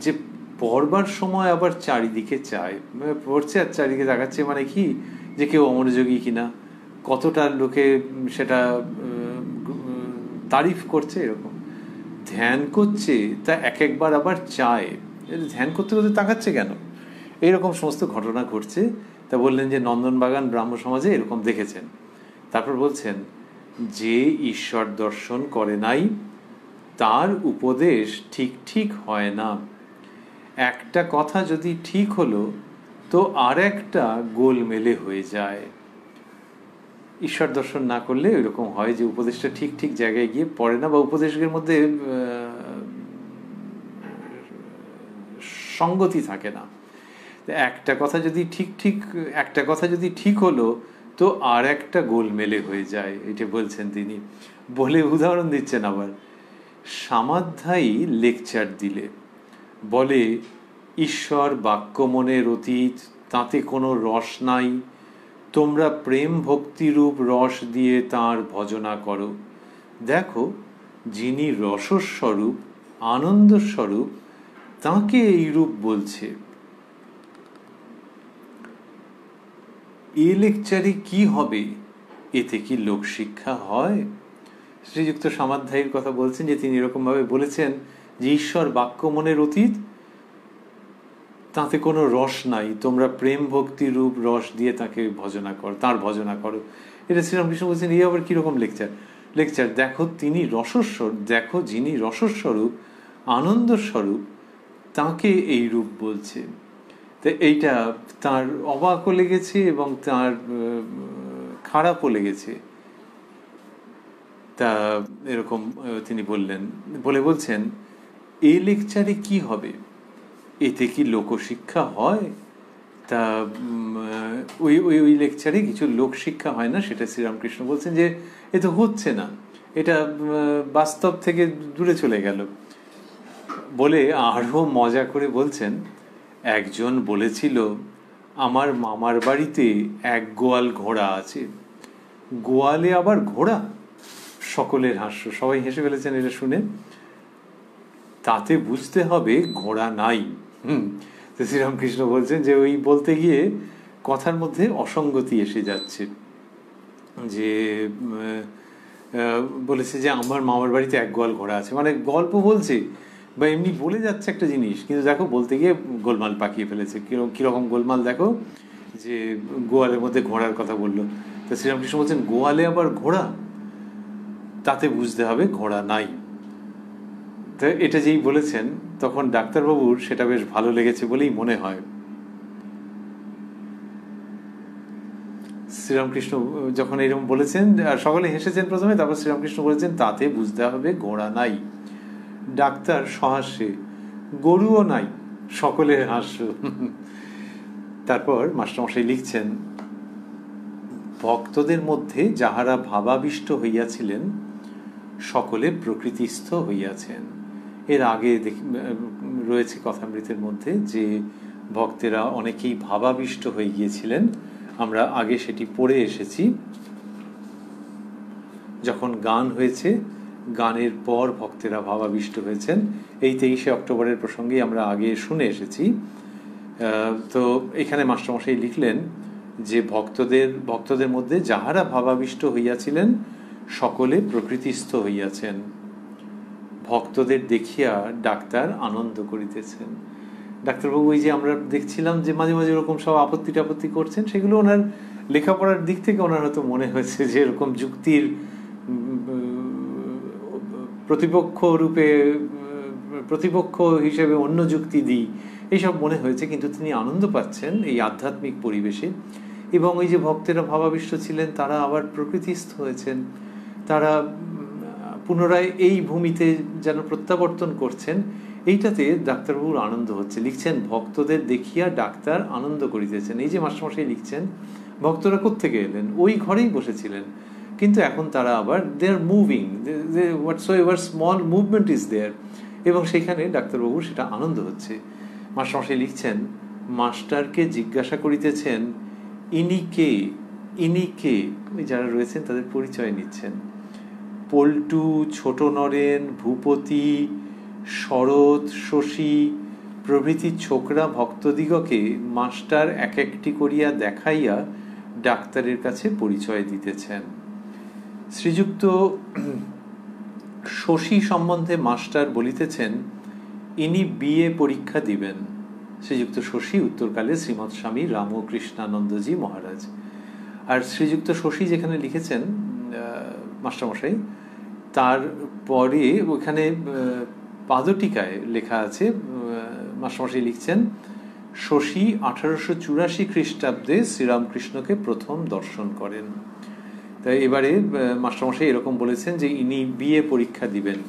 যে পড়বার সময় আবার চারিদিকে চায়, পড়ছে আর চারিদিকে তাকাচ্ছে, মানে কি যে কেউ অমনোযোগী কিনা, কতটা লোকে সেটা তারিফ করছে, এরকম। ধ্যান করছে তা একবার আবার চায়, ধ্যান করতে করতে তাকাচ্ছে কেন, এইরকম সমস্ত ঘটনা ঘটছে। তা বললেন যে নন্দনবাগান ব্রাহ্ম সমাজে এরকম দেখেছেন। তারপর বলছেন যে ঈশ্বর দর্শন করে নাই তার উপদেশ ঠিক ঠিক হয় না। একটা কথা যদি ঠিক হলো তো আর একটা গোলমেলে হয়ে যায়। ঈশ্বর দর্শন না করলে এরকম হয় যে উপদেশটা ঠিক ঠিক জায়গায় গিয়ে পড়ে না, বা উপদেশের মধ্যে সঙ্গতি থাকে না। একটা কথা যদি ঠিক হলো তো আর একটা গোলমেলে হয়ে যায়, এটা বলছেন তিনি। বলে উদাহরণ দিচ্ছেন আবার, সামাধ্যায়ী লেকচার দিলে বলে ঈশ্বর বাক্য মনের অতীত, তাতে কোনো রস নাই, তোমরা প্রেম ভক্তিরূপ রস দিয়ে তাঁর ভজনা করো। দেখো যিনি রসস্বরূপ, আনন্দস্বরূপ, তাঁকে এই রূপ বলছে। এ লেকচারে কি হবে, এতে কি লোকশিক্ষা হয়? শ্রীযুক্ত সামাধ্যায়ীর কথা বলছেন যে তিনি এরকম ভাবে বলেছেন যে ঈশ্বর বাক্য মনের অতীত, তাতে কোনো রস নাই, তোমরা প্রেম ভক্তি রূপ রস দিয়ে তাকে ভজনা করো, তার ভজনা করো। এটা শ্রীরামকৃষ্ণ বলছেন এই আবার কিরকম লেকচার। দেখো যিনি রসস্বরূপ, আনন্দস্বরূপ, তাকে এই রূপ বলছে। তো এইটা তার অবাকও লেগেছে এবং তার খারাপও লেগেছে। তা এরকম তিনি বলছেন এই লেকচারে কি হবে, এতে কি লোকশিক্ষা হয়? তা ওই লেকচারে কিছু লোকশিক্ষা হয় না, সেটা শ্রীরামকৃষ্ণ বলছেন যে এ তো হচ্ছে না। এটা বাস্তব থেকে দূরে চলে গেল। বলে আরও মজা করে বলছেন, একজন বলেছিল আমার মামার বাড়িতে এক গোয়াল ঘোড়া আছে, গোয়ালে আবার ঘোড়া। সকলের হাস্য, সবাই হেসে ফেলেছেন এটা শুনে। তাতে বুঝতে হবে ঘোড়া নাই। তো শ্রীরামকৃষ্ণ বলছেন যে ওই বলতে গিয়ে কথার মধ্যে অসঙ্গতি এসে যাচ্ছে, যে বলেছে যে আমার মামার বাড়িতে এক গোয়াল ঘোড়া আছে, মানে গল্প বলছে বা এমনি বলে যাচ্ছে একটা জিনিস, কিন্তু দেখো বলতে গিয়ে গোলমাল পাকিয়ে ফেলেছে। কিরকম গোলমাল দেখো, যে গোয়ালের মধ্যে ঘোড়ার কথা বললো। তো শ্রীরামকৃষ্ণ বলছেন গোয়ালে আবার ঘোড়া, তাতে বুঝতে হবে ঘোড়া নাই। তো এটা যেই বলেছেন তখন ডাক্তারবাবুর সেটা বেশ ভালো লেগেছে বলেই মনে হয়। শ্রীরামকৃষ্ণ যখন এরকম বলেছেন সকলে হেসেছেন প্রথমে, তারপর শ্রীরামকৃষ্ণ বলেছেন তাতে বুঝতে হবে ঘোড়া নাই। ডাক্তার সহাস্যে গরুও নাই, সকলের হাস্য। তারপর মাস্টারমশাই লিখছেন, ভক্তদের মধ্যে যাহারা ভাবাবিষ্ট হইয়াছিলেন সকলে প্রকৃতিস্থ হইয়াছেন। এর আগে রয়েছে কথামৃতের মধ্যে যে ভক্তেরা অনেকেই ভাবাবিষ্ট হয়ে গিয়েছিলেন, আমরা আগে সেটি পড়ে এসেছি। যখন গান হয়েছে, গানের পর ভক্তেরা ভাবাবিষ্ট হয়েছেন, এই 23শে অক্টোবরের প্রসঙ্গে আমরা আগে শুনে এসেছি। তো এখানে মাস্টারমশাই লিখলেন যে ভক্তদের মধ্যে যাহারা ভাবাবিষ্ট হইয়াছিলেন সকলে প্রকৃতিস্থ হইয়াছেন। ভক্তদের দেখিয়া ডাক্তার আনন্দ করিতেছেন। ডাক্তারবাবু ওই যে আমরা দেখছিলাম যে মাঝে মাঝে এরকম সব আপত্তি টাপত্তি করছেন, সেগুলো ওনার লেখাপড়ার দিক থেকে ওনার হয়তো মনে হয়েছে যে এরকম যুক্তির প্রতিপক্ষ হিসেবে অন্য যুক্তি দিই, এইসব মনে হয়েছে। কিন্তু তিনি আনন্দ পাচ্ছেন এই আধ্যাত্মিক পরিবেশে, এবং ওই যে ভক্তেরা ভাবাবিষ্ট ছিলেন তারা আবার প্রকৃতিস্থ হয়েছেন, তারা পুনরায় এই ভূমিতে যেন প্রত্যাবর্তন করছেন, এইটাতে ডাক্তারবাবুর আনন্দ হচ্ছে। লিখছেন ভক্তদের দেখিয়া ডাক্তার আনন্দ করিতেছেন। এই যে মাস্টারমশাই লিখছেন ভক্তরা কোত্থেকে এলেন, ওই ঘরেই বসেছিলেন, কিন্তু এখন তারা আবার they are moving, whatsoever small movement is there, এবং সেখানে ডাক্তারবাবুর সেটা আনন্দ হচ্ছে। মাস্টারমশাই লিখছেন মাস্টারকে জিজ্ঞাসা করিতেছেন ইনি কে, ওই যারা রয়েছেন তাদের পরিচয় নিচ্ছেন। পল্টু, ছোট নরেন, ভূপতি, শরৎ, শশী প্রভৃতি ছোকরা ভক্তদিগকে মাস্টার এক একটি করিয়া দেখাইয়া ডাক্তারের কাছে পরিচয় দিতেছেন। শ্রীযুক্ত শশী সম্বন্ধে মাস্টার বলিতেছেন ইনি বিএ পরীক্ষা দিবেন। শ্রীযুক্ত শশী উত্তরকালে শ্রীমৎ স্বামী রামকৃষ্ণানন্দজি মহারাজ। আর শ্রীযুক্ত শশী যেখানে লিখেছেন মাস্টারমশাই, তারপরে ওখানে পাদটিকায় লেখা আছে, মাস্টারমশাই লিখছেন শশী 1884 খ্রিস্টাব্দে শ্রীরামকৃষ্ণকে প্রথম দর্শন করেন। তাই এবারে মাস্টারমশাই এরকম বলেছেন যে ইনি বিএ পরীক্ষা দিবেন।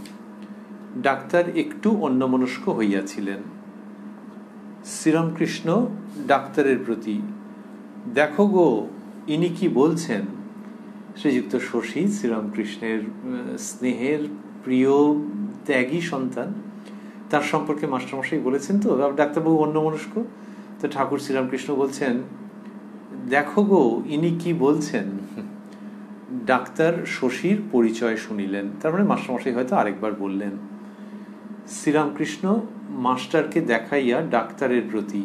ডাক্তার একটু অন্যমনস্ক হইয়াছিলেন। শ্রীরামকৃষ্ণ ডাক্তারের প্রতি, দেখো গো ইনি কি বলছেন। শ্রীযুক্ত শশী শ্রীরামকৃষ্ণের স্নেহের প্রিয় ত্যাগী সন্তান, তার সম্পর্কে মাস্টারমশাই বলেছেন। তো ডাক্তারবাবু অন্যমনস্ক, তো ঠাকুর শ্রীরামকৃষ্ণ বলছেন দেখো গো ইনি কি বলছেন। ডাক্তার শশীর পরিচয় শুনিলেন, তার মানে মাস্টারমশাই হয়তো আরেকবার বললেন। শ্রীরামকৃষ্ণ মাস্টারকে দেখাইয়া ডাক্তারের প্রতি,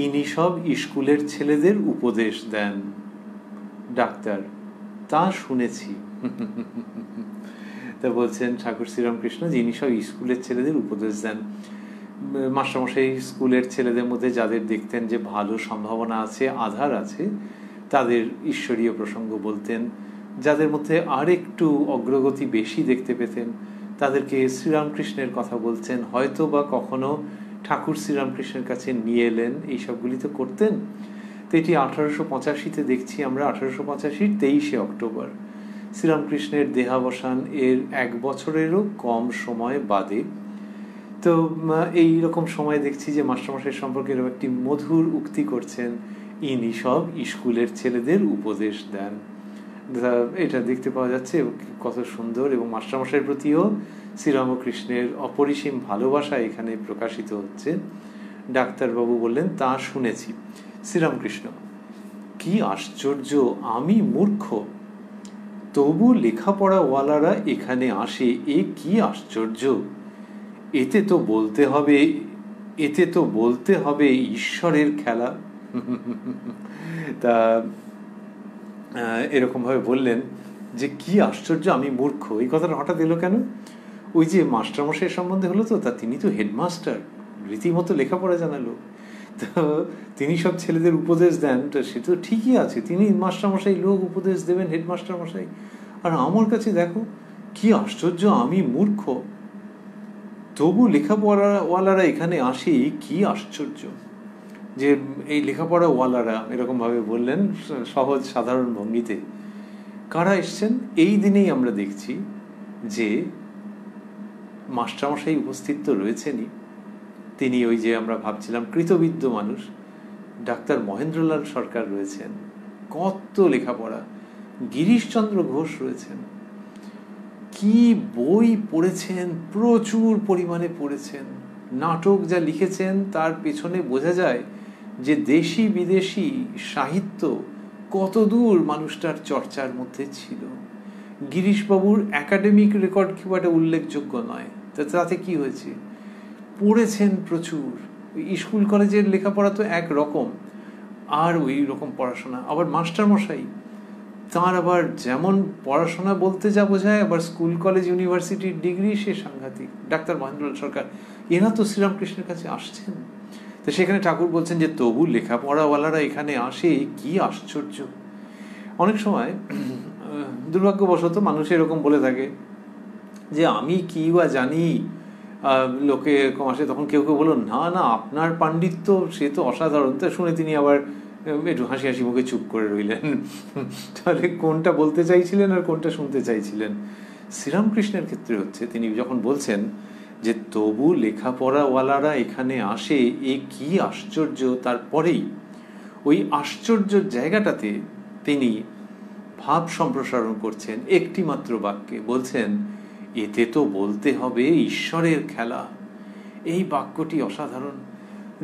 ইনি সব স্কুলের ছেলেদের উপদেশ দেন। ডাক্তার, তা শুনেছি। তা বলছেন ঠাকুর শ্রীরামকৃষ্ণ যে ইনি সব স্কুলের ছেলেদের উপদেশ দেন। মাস্টারমশাই স্কুলের ছেলেদের মধ্যে যাদের দেখতেন যে ভালো সম্ভাবনা আছে, আধার আছে, তাদের ঈশ্বরীয় প্রসঙ্গ বলতেন। যাদের মধ্যে আর একটু অগ্রগতি বেশি দেখতে পেতেন তাদেরকে শ্রীরামকৃষ্ণের কথা বলছেন, হয়তো বা কখনো ঠাকুর শ্রীরামকৃষ্ণের কাছে নিয়ে এলেন, এইসবগুলি তো করতেন। তো এটি 1885-তে দেখছি আমরা, 1885 23শে অক্টোবর, শ্রীরামকৃষ্ণের দেহাবসান এর 1 বছরেরও কম সময় বাদে। তো এই রকম সময় দেখছি যে মাস্টারমশাই সম্পর্কে এরকম একটি মধুর উক্তি করছেন, ইনি সব স্কুলের ছেলেদের উপদেশ দেন। এটা দেখতে পাওয়া যাচ্ছে কত সুন্দর, এবং মাস্টারমশাইয়ের প্রতিও শ্রীরামকৃষ্ণের অপরিসীম ভালোবাসা এখানে প্রকাশিত হচ্ছে। ডাক্তারবাবু বললেন, তা শুনেছি। শ্রীরামকৃষ্ণ, কি আশ্চর্য, আমি মূর্খ, তবু লেখাপড়াওয়ালারা এখানে আসে, এ কি আশ্চর্য। এতে তো বলতে হবে ঈশ্বরের খেলা। তা এরকম ভাবে বললেন যে কি আশ্চর্য, আমি মূর্খ। এই কথাটা হঠাৎ এলো কেন? ওই যে মাস্টারমশাইয়ের সম্বন্ধে হলো তো, তা তিনি তো হেডমাস্টার, রীতিমতো লেখাপড়া জানালো, তো তিনি সব ছেলেদের উপদেশ দেন, তো সে তো ঠিকই আছে, তিনি মাস্টারমশাই লোক, উপদেশ দেবেন হেডমাস্টারমশাই। আর আমার কাছে দেখো কি আশ্চর্য, আমি মূর্খ, তবু লেখাপড়াওয়ালারা এখানে আসে, কি আশ্চর্য। যে এই লেখাপড়াওয়ালারা এরকমভাবে বললেন সহজ সাধারণ ভঙ্গিতে। কারা এসছেন? এই দিনেই আমরা দেখছি যে মাস্টারমশাই উপস্থিত তো রয়েছেনই, তিনি ওই যে আমরা ভাবছিলাম কৃতবিদ্য মানুষ ডাক্তার মহেন্দ্রলাল সরকার রয়েছেন, কত লেখাপড়া, গিরিশচন্দ্র ঘোষ রয়েছেন, কি বই পড়েছেন, প্রচুর পরিমাণে পড়েছেন, নাটক যা লিখেছেন তার পেছনে বোঝা যায় যে দেশি বিদেশি সাহিত্য কতদূর মানুষটার চর্চার মধ্যে ছিল। গিরিশবাবুর একাডেমিক রেকর্ড খুব একটা উল্লেখযোগ্য নয়, তাতে কি হয়েছে, পড়েছেন প্রচুর। স্কুল কলেজের লেখাপড়া তো একরকম, আর ওই রকম পড়াশোনা। আবার মাস্টারমশাই, তাঁর আবার যেমন পড়াশোনা বলতে যা বোঝায়, আবার স্কুল কলেজ ইউনিভার্সিটির ডিগ্রি সে সাংঘাতিক। ডাক্তার মহেন্দ্রলাল সরকার, এরা তো শ্রীরামকৃষ্ণের কাছে আসছেন। তো সেখানে ঠাকুর বলছেন যে তবু লেখাপড়াওয়ালারা এখানে আসে, কি আশ্চর্য। অনেক সময় দুর্ভাগ্যবশত মানুষ এরকম বলে থাকে যে আমি কি বা জানি, লোকে এরকম আসে। তখন কেউ কেউ বলো, না না, আপনার পাণ্ডিত্য সে তো অসাধারণ। তা শুনে তিনি আবার একটু হাসি হাসি মুখে চুপ করে রইলেন। তাহলে কোনটা বলতে চাইছিলেন আর কোনটা শুনতে চাইছিলেন? শ্রীরামকৃষ্ণের ক্ষেত্রে হচ্ছে, তিনি যখন বলছেন যে তবু লেখাপড়াওয়ালারা এখানে আসে, এ কি আশ্চর্য, তারপরেই ওই আশ্চর্যের জায়গাটাতে তিনি ভাব সম্প্রসারণ করছেন একটি মাত্র বাক্যে। বলছেন, এতে তো বলতে হবে ঈশ্বরের খেলা। এই বাক্যটি অসাধারণ,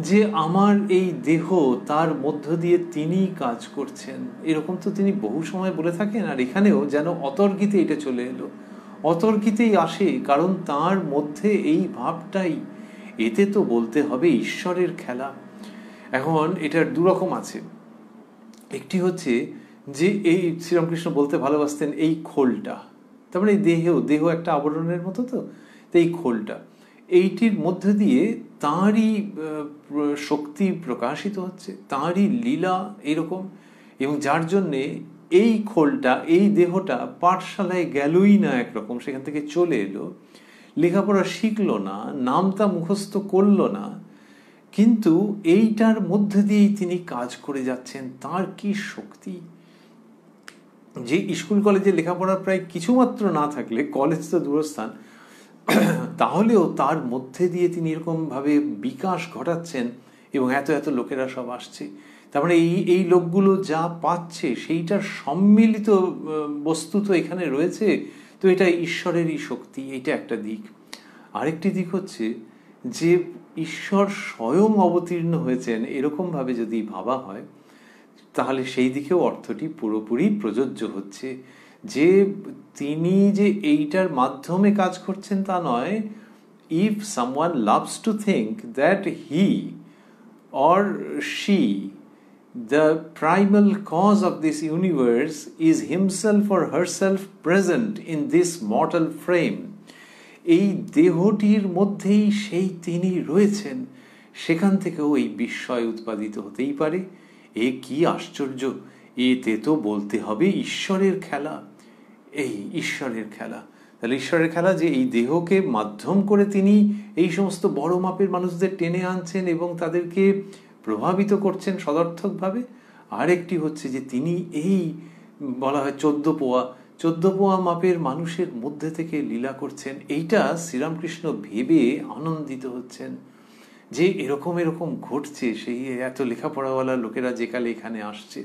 যে আমার এই দেহ, তার মধ্য দিয়ে তিনি কাজ করছেন। এরকম তো তিনি বহু সময় বলে থাকেন, আর এখানেও যেন অতর্কিতে এটা চলে এলো, অতর্কিতেই আসে, কারণ তার মধ্যে এই ভাবটাই, এতে তো বলতে হবে ঈশ্বরের খেলা। এখন এটার দুরকম আছে। একটি হচ্ছে যে এই শ্রীরামকৃষ্ণ বলতে ভালোবাসতেন এই খোলটা, তার মানে এই দেহ একটা আবরণের মতো, তো এই খোলটা, এইটির মধ্যে দিয়ে তাঁরই শক্তি প্রকাশিত হচ্ছে, তাঁরই লীলা এরকম। এবং যার জন্যে এই খোলটা, এই দেহটা পাঠশালায় গেলই না, একরকম সেখান থেকে চলে এলো, লেখাপড়া শিখলো না, নামটা মুখস্থ করলো না, কিন্তু এইটার মধ্যে দিয়েই তিনি কাজ করে যাচ্ছেন। তার কি শক্তি, যে স্কুল কলেজে লেখাপড়া প্রায় কিছুমাত্র না থাকলে, কলেজ তো দূরস্থান, তাহলেও তার মধ্যে দিয়ে তিনি এরকমভাবে বিকাশ ঘটাচ্ছেন, এবং এত এত লোকেরা সব আসছে। তার মানে এই লোকগুলো যা পাচ্ছে সেইটার সম্মিলিত বস্তু তো এখানে রয়েছে। তো এটা ঈশ্বরেরই শক্তি, এটা একটা দিক। আরেকটি দিক হচ্ছে যে ঈশ্বর স্বয়ং অবতীর্ণ হয়েছেন, এরকমভাবে যদি ভাবা হয়, তাহলে সেই দিকেও অর্থটি পুরোপুরি প্রযোজ্য হচ্ছে, যে তিনি যে এইটার মাধ্যমে কাজ করছেন তা নয়। If someone loves to think that he or she, the primal cause of this universe, is himself or herself present in this mortal frame, এই দেহটির মধ্যেই সেই তিনি রয়েছেন, সেখান থেকেও এই বিস্ময় উৎপাদিত হতেই পারে। এ কি আশ্চর্য, এতে তো বলতে হবে ঈশ্বরের খেলা। এই ঈশ্বরের খেলা, তাহলে ঈশ্বরের খেলা যে এই দেহকে মাধ্যম করে তিনি এই সমস্ত বড় মাপের মানুষদের টেনে আনছেন এবং তাদেরকে প্রভাবিত করছেন সদর্থকভাবে। আরেকটি হচ্ছে যে তিনি এই বলা হয় 14 পোয়া মাপের মানুষের মধ্যে থেকে লীলা করছেন। এইটা শ্রীরামকৃষ্ণ ভেবে আনন্দিত হচ্ছেন যে এরকম ঘটছে। সেই এত লেখাপড়াওয়ালা লোকেরা যে কালে এখানে আসছে।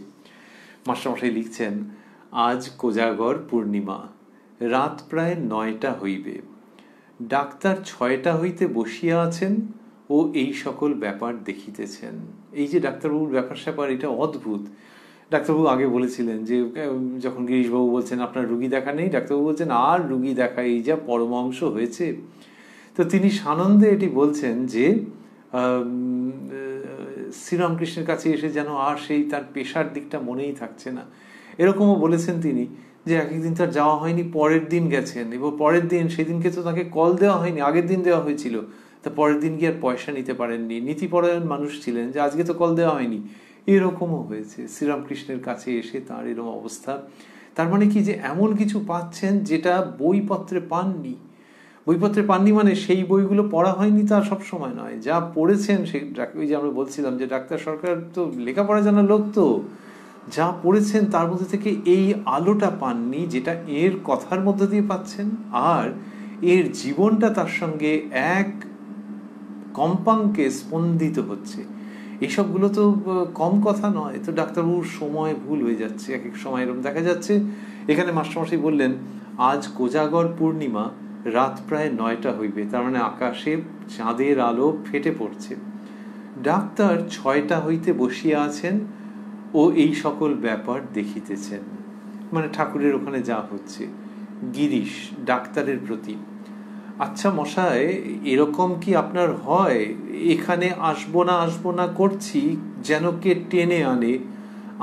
মাস্টারমশাই লিখছেন, আজ কোজাগর পূর্ণিমা, রাত প্রায় 9টা হইবে। ডাক্তার 6টা হইতে বসিয়া আছেন ও এই সকল ব্যাপার দেখিতেছেন। এই যে ডাক্তারবাবুর ব্যাপার স্যাপার, এটা অদ্ভুত। ডাক্তারবাবু আগে বলেছিলেন যে যখন গিরিশবাবু বলছেন আপনার রুগী দেখা নেই, ডাক্তারবাবু বলছেন আর রুগী দেখা, এই যা পরমাংশ হয়েছে। তো তিনি সানন্দে এটি বলছেন যে শ্রীরামকৃষ্ণের কাছে এসে যেন আর সেই তার পেশার দিকটা মনেই থাকছে না। এরকমও বলেছেন তিনি যে এক একদিন তার যাওয়া হয়নি, পরের দিন গেছেন, এবং পরের দিন, সেদিনকে তো তাকে কল দেওয়া হয়নি, আগের দিন দেওয়া হয়েছিল, তা পরের দিন গিয়ে আর পয়সা নিতে পারেননি। নীতিপরায়ণ মানুষ ছিলেন যে আজকে তো কল দেওয়া হয়নি। এরকমও হয়েছে শ্রীরামকৃষ্ণের কাছে এসে তার এরকম অবস্থা। তার মানে কি, যে এমন কিছু পাচ্ছেন যেটা বইপত্রে পাননি। বইপত্রে পাননি মানে সেই বইগুলো পড়া হয়নি তা সব সময় নয়, যা পড়েছেন সেই, ওই যে আমরা বলছিলাম যে ডাক্তার সরকার তো লেখাপড়া জানা লোক, তো যা পড়েছেন তার মধ্যে থেকে এই আলোটা পাননি যেটা এর কথার মধ্যে দিয়ে পাচ্ছেন, আর এর জীবনটা তার সঙ্গে এক কম্পাঙ্কে স্পন্দিত হচ্ছে। এসবগুলো তো কম কথা নয়। তো ডাক্তারবাবুর সময় ভুল হয়ে যাচ্ছে এক এক সময়, এরকম দেখা যাচ্ছে। এখানে মাস্টারমশাই বললেন আজ কোজাগর পূর্ণিমা, রাত প্রায় 9টা হইবে, তার মানে আকাশে চাঁদের আলো ফেটে পড়ছে। ডাক্তার 6টা হইতে বসিয়া আছেন ও এই সকল ব্যাপার দেখিতেছেন, মানে ঠাকুরের ওখানে যা হচ্ছে। গিরিশ ডাক্তারের প্রতি, আচ্ছা মশাই, এরকম কি আপনার হয়? এখানে আসবো না করছি যেন কে টেনে আনে,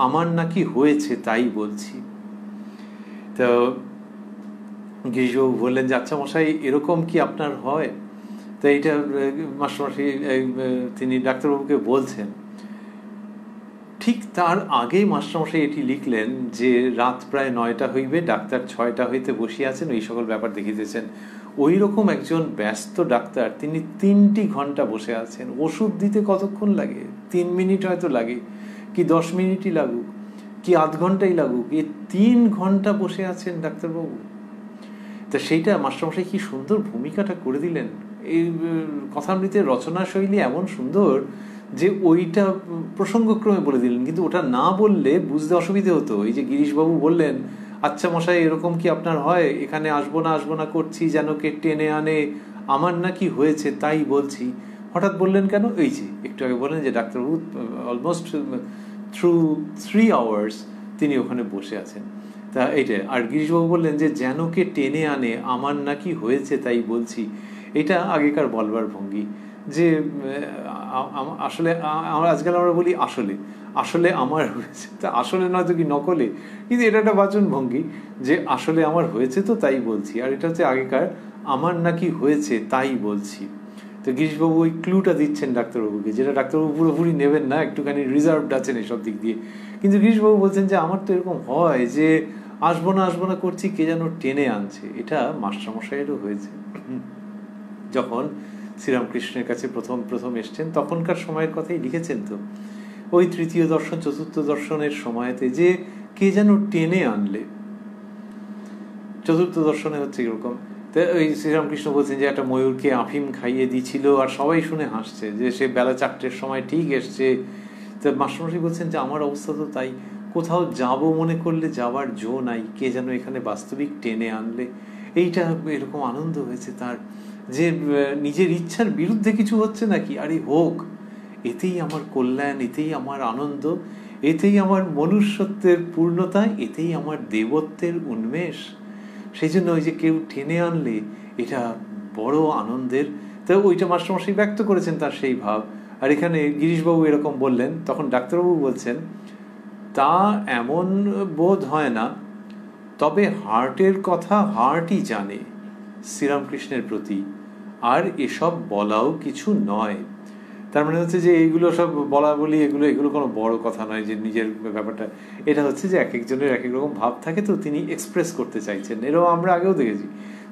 আমার নাকি হয়েছে তাই বলছি। তো গিরিশবাবু বললেন যে আচ্ছা মশাই, এরকম কি আপনার হয়? তো এইটা মাস্টারমশাই তিনি ডাক্তারবাবুকে বলছেন। ঠিক তার আগেই মাস্টারমশাই এটি লিখলেন যে রাত প্রায় 9টা হইবে, ডাক্তার 6টা হইতে বসিয়া আছেন, এই সকল ব্যাপার দেখিতেছেন। ওই রকম একজন ব্যস্ত ডাক্তার, তিনি 3টি ঘন্টা বসে আছেন। ওষুধ দিতে কতক্ষণ লাগে? 3 মিনিট হয়তো লাগে, কি 10 মিনিটই লাগুক, কি আধ ঘন্টাই লাগুক, এই 3 ঘন্টা বসে আছেন ডাক্তারবাবু। তা সেইটা মাস্টারমশাই কি সুন্দর ভূমিকাটা করে দিলেন। এই কথামৃতের রচনা শৈলী এমন সুন্দর যে ওইটা প্রসঙ্গক্রমে বলে দিলেন, কিন্তু ওটা না বললে বুঝতে অসুবিধে হতো। এই যে গিরিশবাবু বললেন আচ্ছা মশাই, এরকম কি আপনার হয়? এখানে আসবো না করছি যেন কে টেনে আনে, আমার নাকি হয়েছে তাই বলছি। হঠাৎ বললেন কেন? এই যে একটু আগে বললেন যে ডাক্তারবাবু অলমোস্ট থ্রু 3 আওয়ার্স তিনি ওখানে বসে আছেন। তা এইটা। আর গিরিশবাবু বললেন যে যেন কে টেনে আনে, আমার নাকি হয়েছে তাই বলছি। এটা আগেকার বলবার ভঙ্গি, যে আসলে আজকাল আমরা বলি আসলে আমার হয়েছে, তা আসলে নয়তো কি নকলে, কিন্তু এটা একটা বাচন ভঙ্গি যে আসলে আমার হয়েছে তো তাই বলছি। আর এটা হচ্ছে আগেকার আমার নাকি হয়েছে তাই বলছি। তো গিরিশবাবু ওই ক্লুটা দিচ্ছেন ডাক্তারবাবুকে, যেটা ডাক্তারবাবু পুরোপুরি নেবেন না, একটুখানি রিজার্ভড আছেন এসব দিক দিয়ে। কিন্তু গিরিশবাবু বলছেন যে আমার তো এরকম হয় যে আসবো না করছি, কে যেন টেনে আনছে। এটা মাস্টারমশাইয়েরও হয়েছে। যখন শ্রীরামকৃষ্ণের কাছে প্রথম এসছেন, তখনকার সময়ের কথাই লিখেছেন তো, ওই 3য় দর্শন 4র্থ দর্শনের সময়তে যে কে যেন টেনে আনলে। 4র্থ দর্শনে হচ্ছে এরকম। তো ওই শ্রীরামকৃষ্ণ বলছেন যে একটা ময়ূরকে আফিম খাইয়ে দিছিল, আর সবাই শুনে হাসছে যে সে বেলা 4টের সময় ঠিক এসছে। তো মাস্টারমশাই বলছেন যে আমার অবস্থা তো তাই, কোথাও যাব মনে করলে যাওয়ার জো নাই, কে যেন এখানে বাস্তবিক টেনে আনলে। এইটা এরকম আনন্দ হয়েছে তার, যে নিজের ইচ্ছার বিরুদ্ধে কিছু হচ্ছে নাকি, আরে হোক, এতেই আমার কল্যাণ, এতেই আমার আনন্দ, এতেই আমার মনুষ্যত্বের পূর্ণতা, এতেই আমার দেবত্বের উন্মেষ। সেই জন্য ওই যে কেউ টেনে আনলে এটা বড় আনন্দের। তো ওইটা মাস্টারমশাই ব্যক্ত করেছেন তার সেই ভাব। আর এখানে গিরিশবাবু এরকম বললেন, তখন ডাক্তারবাবু বলছেন তা এমন বোধ হয় না, তবে হার্টের কথা হার্টই জানে শ্রীরামকৃষ্ণের প্রতি, আর এসব বলাও কিছু নয়। তার মানে হচ্ছে যে এইগুলো সব বলা বলি, এগুলো কোনো বড় কথা নয়, যে নিজের ব্যাপারটা। এটা হচ্ছে যে এক একজনের এক এক রকম ভাব থাকে, তো তিনি এক্সপ্রেস করতে চাইছেন। এরকম আমরা আগেও দেখেছি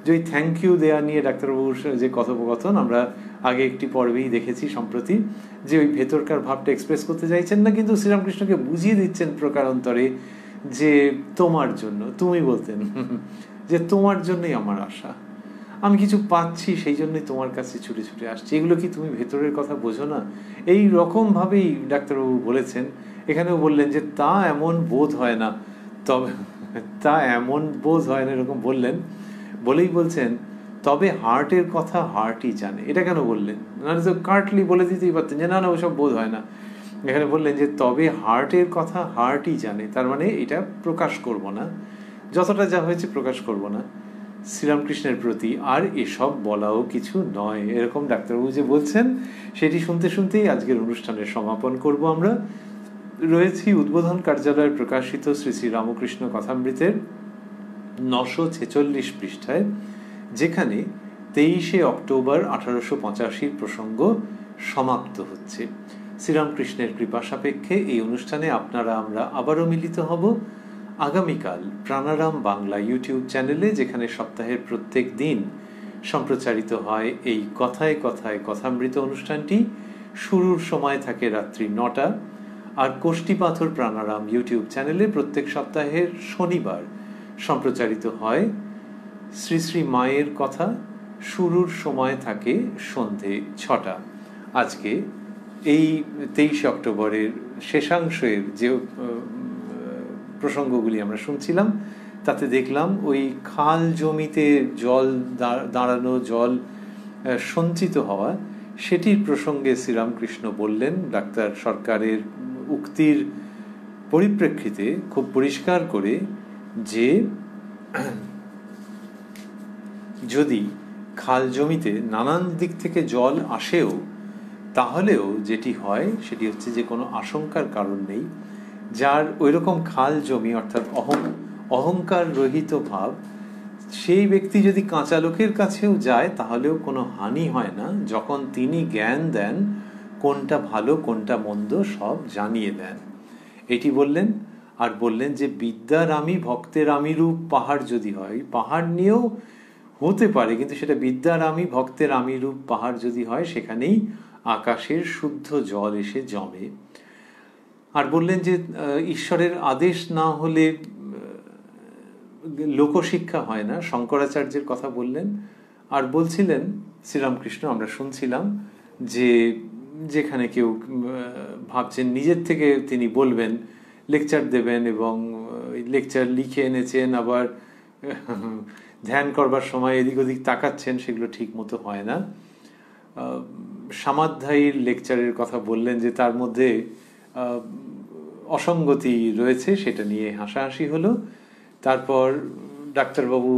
যে ওই থ্যাংক ইউ দেয়া নিয়ে ডাক্তারবাবুর যে কথোপকথন আমরা আগে একটি পর্বেই দেখেছি সম্প্রতি, যে ওই ভেতরকার ভাবটা এক্সপ্রেস করতে চাইছেন না, কিন্তু শ্রীরামকৃষ্ণকে বুঝিয়ে দিচ্ছেন প্রকারান্তরে যে তোমার জন্য, তুমি বলতেন যে তোমার জন্যই আমার আশা, আমি কিছু পাচ্ছি সেই জন্যই তোমার কাছে ছুটে ছুটে আসছি, এগুলো কি তুমি ভেতরের কথা বোঝো না? এই রকম ভাবেই ডাক্তারবাবু বলেছেন। এখানেও বললেন যে তা এমন বোধ হয় না, তবে তা এমন বোধ হয় না, এরকম বললেন। বলেই বলছেন তবে হার্টের কথা হার্টই জানে। এটা কেন বললেন? নাহলে তো কার্টলি বলে দিতেই পারতেন যে না না ওসব বোধ হয় না। এখানে বললেন যে তবে হার্টের কথা হার্টই জানে, তার মানে এটা প্রকাশ করব না, যতটা যা হয়েছে প্রকাশ করব না শ্রীরামকৃষ্ণের প্রতি, আর এসব বলাও কিছু নয়, এরকম ডাক্তারবাবু যে বলছেন সেটি শুনতে শুনতেই আজকের অনুষ্ঠানের সমাপন করব আমরা। রয়েছি উদ্বোধন কার্যালয়ের প্রকাশিত শ্রী শ্রী রামকৃষ্ণ কথামৃতের 946 পৃষ্ঠায়, যেখানে 23শে অক্টোবর 1885 প্রসঙ্গ সমাপ্ত হচ্ছে। শ্রীরামকৃষ্ণের কৃপা সাপেক্ষে এই অনুষ্ঠানে আপনারা আমরা আবারও মিলিত হব আগামীকাল প্রাণারাম বাংলা ইউটিউব চ্যানেলে, যেখানে সপ্তাহের প্রত্যেক দিন সম্প্রচারিত হয় এই কথায় কথায় কথামৃত অনুষ্ঠানটি। শুরুর সময় থাকে রাত্রি 9টা, আর কোষ্ঠী পাথর প্রাণারাম ইউটিউব চ্যানেলে প্রত্যেক সপ্তাহের শনিবার সম্প্রচারিত হয় শ্রী শ্রী মায়ের কথা। শুরুর সময় থাকে সন্ধে 6টা। আজকে এই 23শে অক্টোবরের শেষাংশের যে প্রসঙ্গগুলি আমরা শুনছিলাম, তাতে দেখলাম ওই খাল জমিতে জল দাঁড়ানো, জল সঞ্চিত হওয়া, সেটির প্রসঙ্গে শ্রীরামকৃষ্ণ বললেন ডাক্তার সরকারের উক্তির পরিপ্রেক্ষিতে খুব পরিষ্কার করে যে যদি খাল জমিতে নানান দিক থেকে জল আসেও, তাহলেও যেটি হয় সেটি হচ্ছে যে কোনো আশঙ্কার কারণ নেই। যার ওই রকম খাল জমি অর্থাৎ অহংকার রহিত ভাব, সেই ব্যক্তি যদি কাঁচা লোকের কাছেও যায় তাহলেও কোনো হানি হয় না, যখন তিনি জ্ঞান দেন কোনটা ভালো কোনটা মন্দ সব জানিয়ে দেন, এটি বললেন। আর বললেন যে বিদ্যার আমি ভক্তের আমি রূপ পাহাড় যদি হয়, পাহাড় নিয়েও হতে পারে, কিন্তু সেটা বিদ্যার আমি ভক্তের আমি রূপ পাহাড় যদি হয়, সেখানেই আকাশের শুদ্ধ জল এসে জমে। আর বললেন যে ঈশ্বরের আদেশ না হলে লোকশিক্ষা হয় না, শঙ্করাচার্যের কথা বললেন। আর বলছিলেন শ্রীরামকৃষ্ণ, আমরা শুনছিলাম যে যেখানে কেউ ভাবছেন নিজের থেকে তিনি বলবেন, লেকচার দেবেন, এবং লেকচার লিখে এনেছেন, আবার ধ্যান করবার সময় এদিক ওদিক তাকাচ্ছেন, সেগুলো ঠিক মতো হয় না। সামাধ্যায়ীর লেকচারের কথা বললেন যে তার মধ্যে অসঙ্গতি রয়েছে, সেটা নিয়ে হাসাহাসি হলো। তারপর ডাক্তারবাবু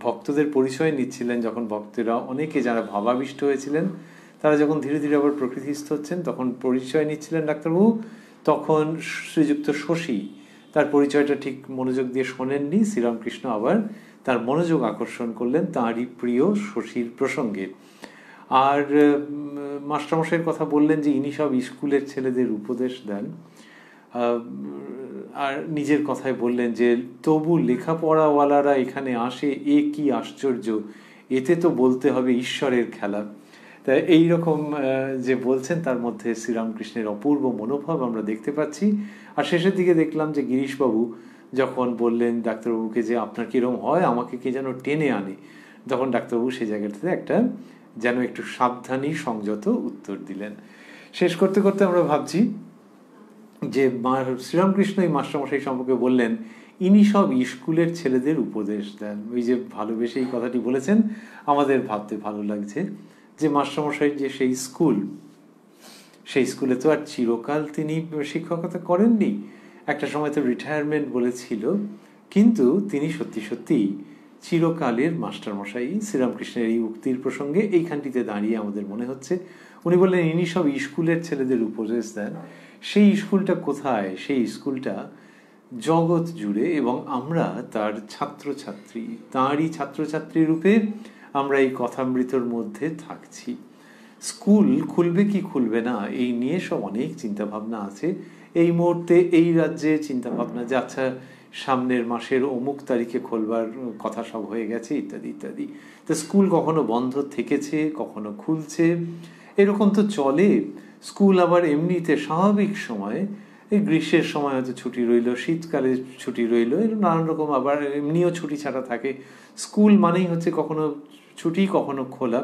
ভক্তদের পরিচয় নিচ্ছিলেন, যখন ভক্তেরা অনেকে যারা ভাবাবিষ্ট হয়েছিলেন তারা যখন ধীরে ধীরে আবার প্রকৃতিস্থ হচ্ছেন, তখন পরিচয় নিচ্ছিলেন ডাক্তারবাবু। তখন শ্রীযুক্ত শশী তার পরিচয়টা ঠিক মনোযোগ দিয়ে শোনেননি। শ্রীরামকৃষ্ণ আবার তার মনোযোগ আকর্ষণ করলেন তাঁরই প্রিয় শশীর প্রসঙ্গে। আর মাস্টারমশাইয়ের কথা বললেন যে ইনি সব স্কুলের ছেলেদের উপদেশ দেন। আর নিজের কথায় বললেন যে তবু লেখাপড়াওয়ালারা এখানে আসে, এ কি আশ্চর্য, এতে তো বলতে হবে ঈশ্বরের খেলা। তা এইরকম যে বলছেন, তার মধ্যে শ্রীরামকৃষ্ণের অপূর্ব মনোভাব আমরা দেখতে পাচ্ছি। আর শেষের দিকে দেখলাম যে গিরিশবাবু যখন বললেন ডাক্তারবাবুকে যে আপনার কিরম হয়, আমাকে কি যেন টেনে আনে, তখন ডাক্তারবাবু সেই জায়গাটাতে একটা যেন একটু সাবধানী সংযত উত্তর দিলেন। শেষ করতে করতে আমরা ভাবছি যে শ্রীরামকৃষ্ণ এই মাস্টারমশাই সম্পর্কে বললেন ইনি সব স্কুলের ছেলেদের উপদেশ দেন। ওই যে ভালোবেসে এই কথাটি বলেছেন, আমাদের ভাবতে ভালো লাগছে যে মাস্টারমশাই যে সেই স্কুল, সেই স্কুলে তো আর চিরকাল তিনি শিক্ষকতা করেননি, একটা সময় তো রিটায়ারমেন্ট বলেছিল, কিন্তু তিনি সত্যি সত্যি চিরকালের মাস্টারমশাই। শ্রীরামকৃষ্ণের এই উক্তির প্রসঙ্গে এইখানটিতে দাঁড়িয়ে আমাদের মনে হচ্ছে উনি বললেন ইনি সব স্কুলের ছেলেদের উপদেশ দেন। সেই স্কুলটা কোথায়? সেই স্কুলটা জগৎ জুড়ে, এবং আমরা তার ছাত্রছাত্রী, তাঁরই ছাত্রছাত্রী রূপে আমরা এই কথামৃতর মধ্যে থাকছি। স্কুল খুলবে কি খুলবে না এই নিয়ে সব অনেক চিন্তাভাবনা আছে। এই মুহূর্তে এই রাজ্যে চিন্তাভাবনা যে আচ্ছা সামনের মাসের অমুক তারিখে খোলবার কথা সব হয়ে গেছে, ইত্যাদি ইত্যাদি। তো স্কুল কখনো বন্ধ থেকেছে, কখনো খুলছে, এরকম তো চলে। স্কুল আবার এমনিতে স্বাভাবিক সময়, এই গ্রীষ্মের সময় হয়তো ছুটি রইল, শীতকালে ছুটি রইল, এরকম নানান রকম, আবার এমনিও ছুটি ছাড়া থাকে। স্কুল মানেই হচ্ছে কখনো ছুটি কখনো খোলা।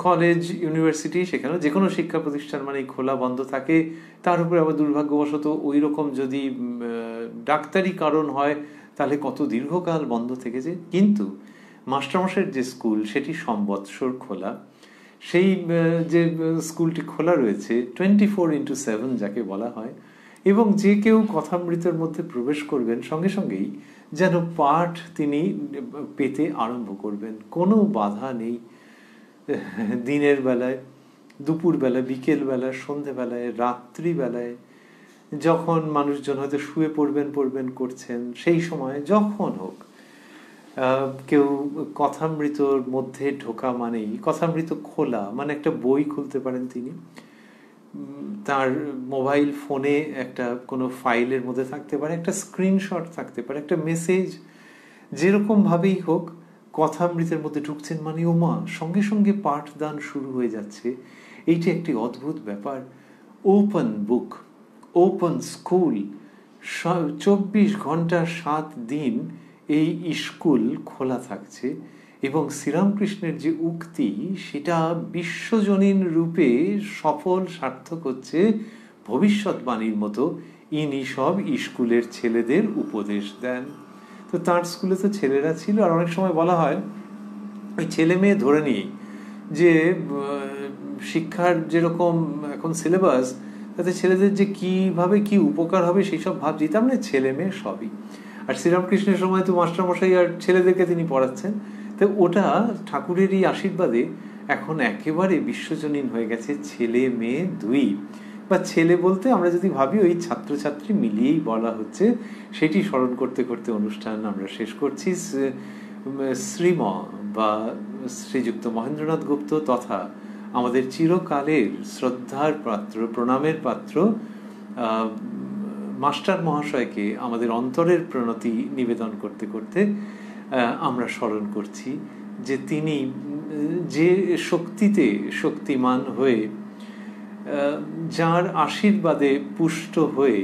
কলেজ ইউনিভার্সিটি সেখানেও যে কোনো শিক্ষা প্রতিষ্ঠান মানে খোলা বন্ধ থাকে। তার উপরে আবার দুর্ভাগ্যবশত ওই রকম যদি ডাক্তারি কারণ হয় তাহলে কত দীর্ঘকাল বন্ধ থেকেছে। কিন্তু মাস্টারমশাইয়ের যে স্কুল সেটি সম্বৎসর খোলা। সেই যে স্কুলটি খোলা রয়েছে 24/7 যাকে বলা হয়, এবং যে কেউ কথামৃতের মধ্যে প্রবেশ করবেন সঙ্গে সঙ্গেই যেন পাঠ তিনি পেতে আরম্ভ করবেন, কোনো বাধা নেই। দিনের বেলায়, দুপুরবেলা, বিকেলবেলা, সন্ধেবেলায়, রাত্রিবেলায়, যখন মানুষজন হয়তো শুয়ে পড়বেন করছেন সেই সময় যখন হোক কেউ কথামৃতর মধ্যে ঢোকা মানেই কথামৃত খোলা মানে একটা বই খুলতে পারেন তিনি, তার মোবাইল ফোনে একটা কোনো ফাইলের মধ্যে থাকতে পারে, একটা স্ক্রিনশট থাকতে পারে, একটা মেসেজ, যেরকম ভাবেই হোক কথামৃতের মধ্যে ঢুকছেন মানে ওমা সঙ্গে সঙ্গে পাঠদান শুরু হয়ে যাচ্ছে। এইটি একটি অদ্ভুত ব্যাপার। ওপেন বুক, ওপেন স্কুল, 24 ঘন্টা 7 দিন এই স্কুল খোলা থাকছে। এবং শ্রীরামকৃষ্ণের যে উক্তি সেটা বিশ্বজনীন রূপে সফল সার্থক হচ্ছে ভবিষ্যৎবাণীর মতো। ইনি সব স্কুলের ছেলেদের উপদেশ দেন। তো তার স্কুলে তো ছেলেরা ছিল, আর অনেক সময় বলা হয় ওই ছেলে মেয়ে ধরে নিয়ে যে শিক্ষার যেরকম এখন সিলেবাস, তাতে ছেলেদের যে কীভাবে কি উপকার হবে সেই সব ভাব দিতাম না, ছেলে মেয়ে সবই। আর শ্রীরামকৃষ্ণের সময় তো মাস্টারমশাই আর ছেলেদেরকে তিনি পড়াচ্ছেন, তো ওটা ঠাকুরেরই আশীর্বাদে এখন একেবারে বিশ্বজনীন হয়ে গেছে, ছেলে মেয়ে দুই। বা ছেলে বলতে আমরা যদি ভাবি ওই ছাত্রছাত্রী মিলিয়েই বলা হচ্ছে। সেটি স্মরণ করতে করতে অনুষ্ঠান আমরা শেষ করছি। শ্রীম বা শ্রীযুক্ত মহেন্দ্রনাথ গুপ্ত তথা আমাদের চিরকালের শ্রদ্ধার পাত্র, প্রণামের পাত্র মাস্টার মহাশয়কে আমাদের অন্তরের প্রণতি নিবেদন করতে করতে আমরা স্মরণ করছি যে তিনি যে শক্তিতে শক্তিমান হয়ে, যার আশীর্বাদে পুষ্ট হয়ে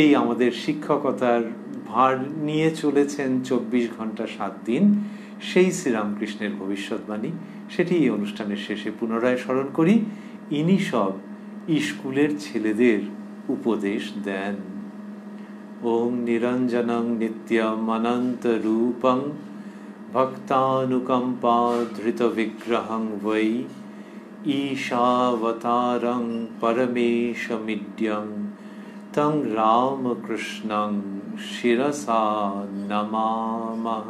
এই আমাদের শিক্ষকতার ভার নিয়ে চলেছেন 24 ঘন্টা 7 দিন, সেই শ্রীরামকৃষ্ণের ভবিষ্যৎবাণী সেটি এই অনুষ্ঠানের শেষে পুনরায় স্মরণ করি। ইনি সব স্কুলের ছেলেদের উপদেশ দেন। ওং নিরঞ্জনং নিত্যম অনন্ত রূপং ভক্তানুকম্পা ধৃত বিগ্রহং বৈ ঈশাবতারং পরমেশমিড্যং তং রামকৃষ্ণং শিরসা নমামঃ।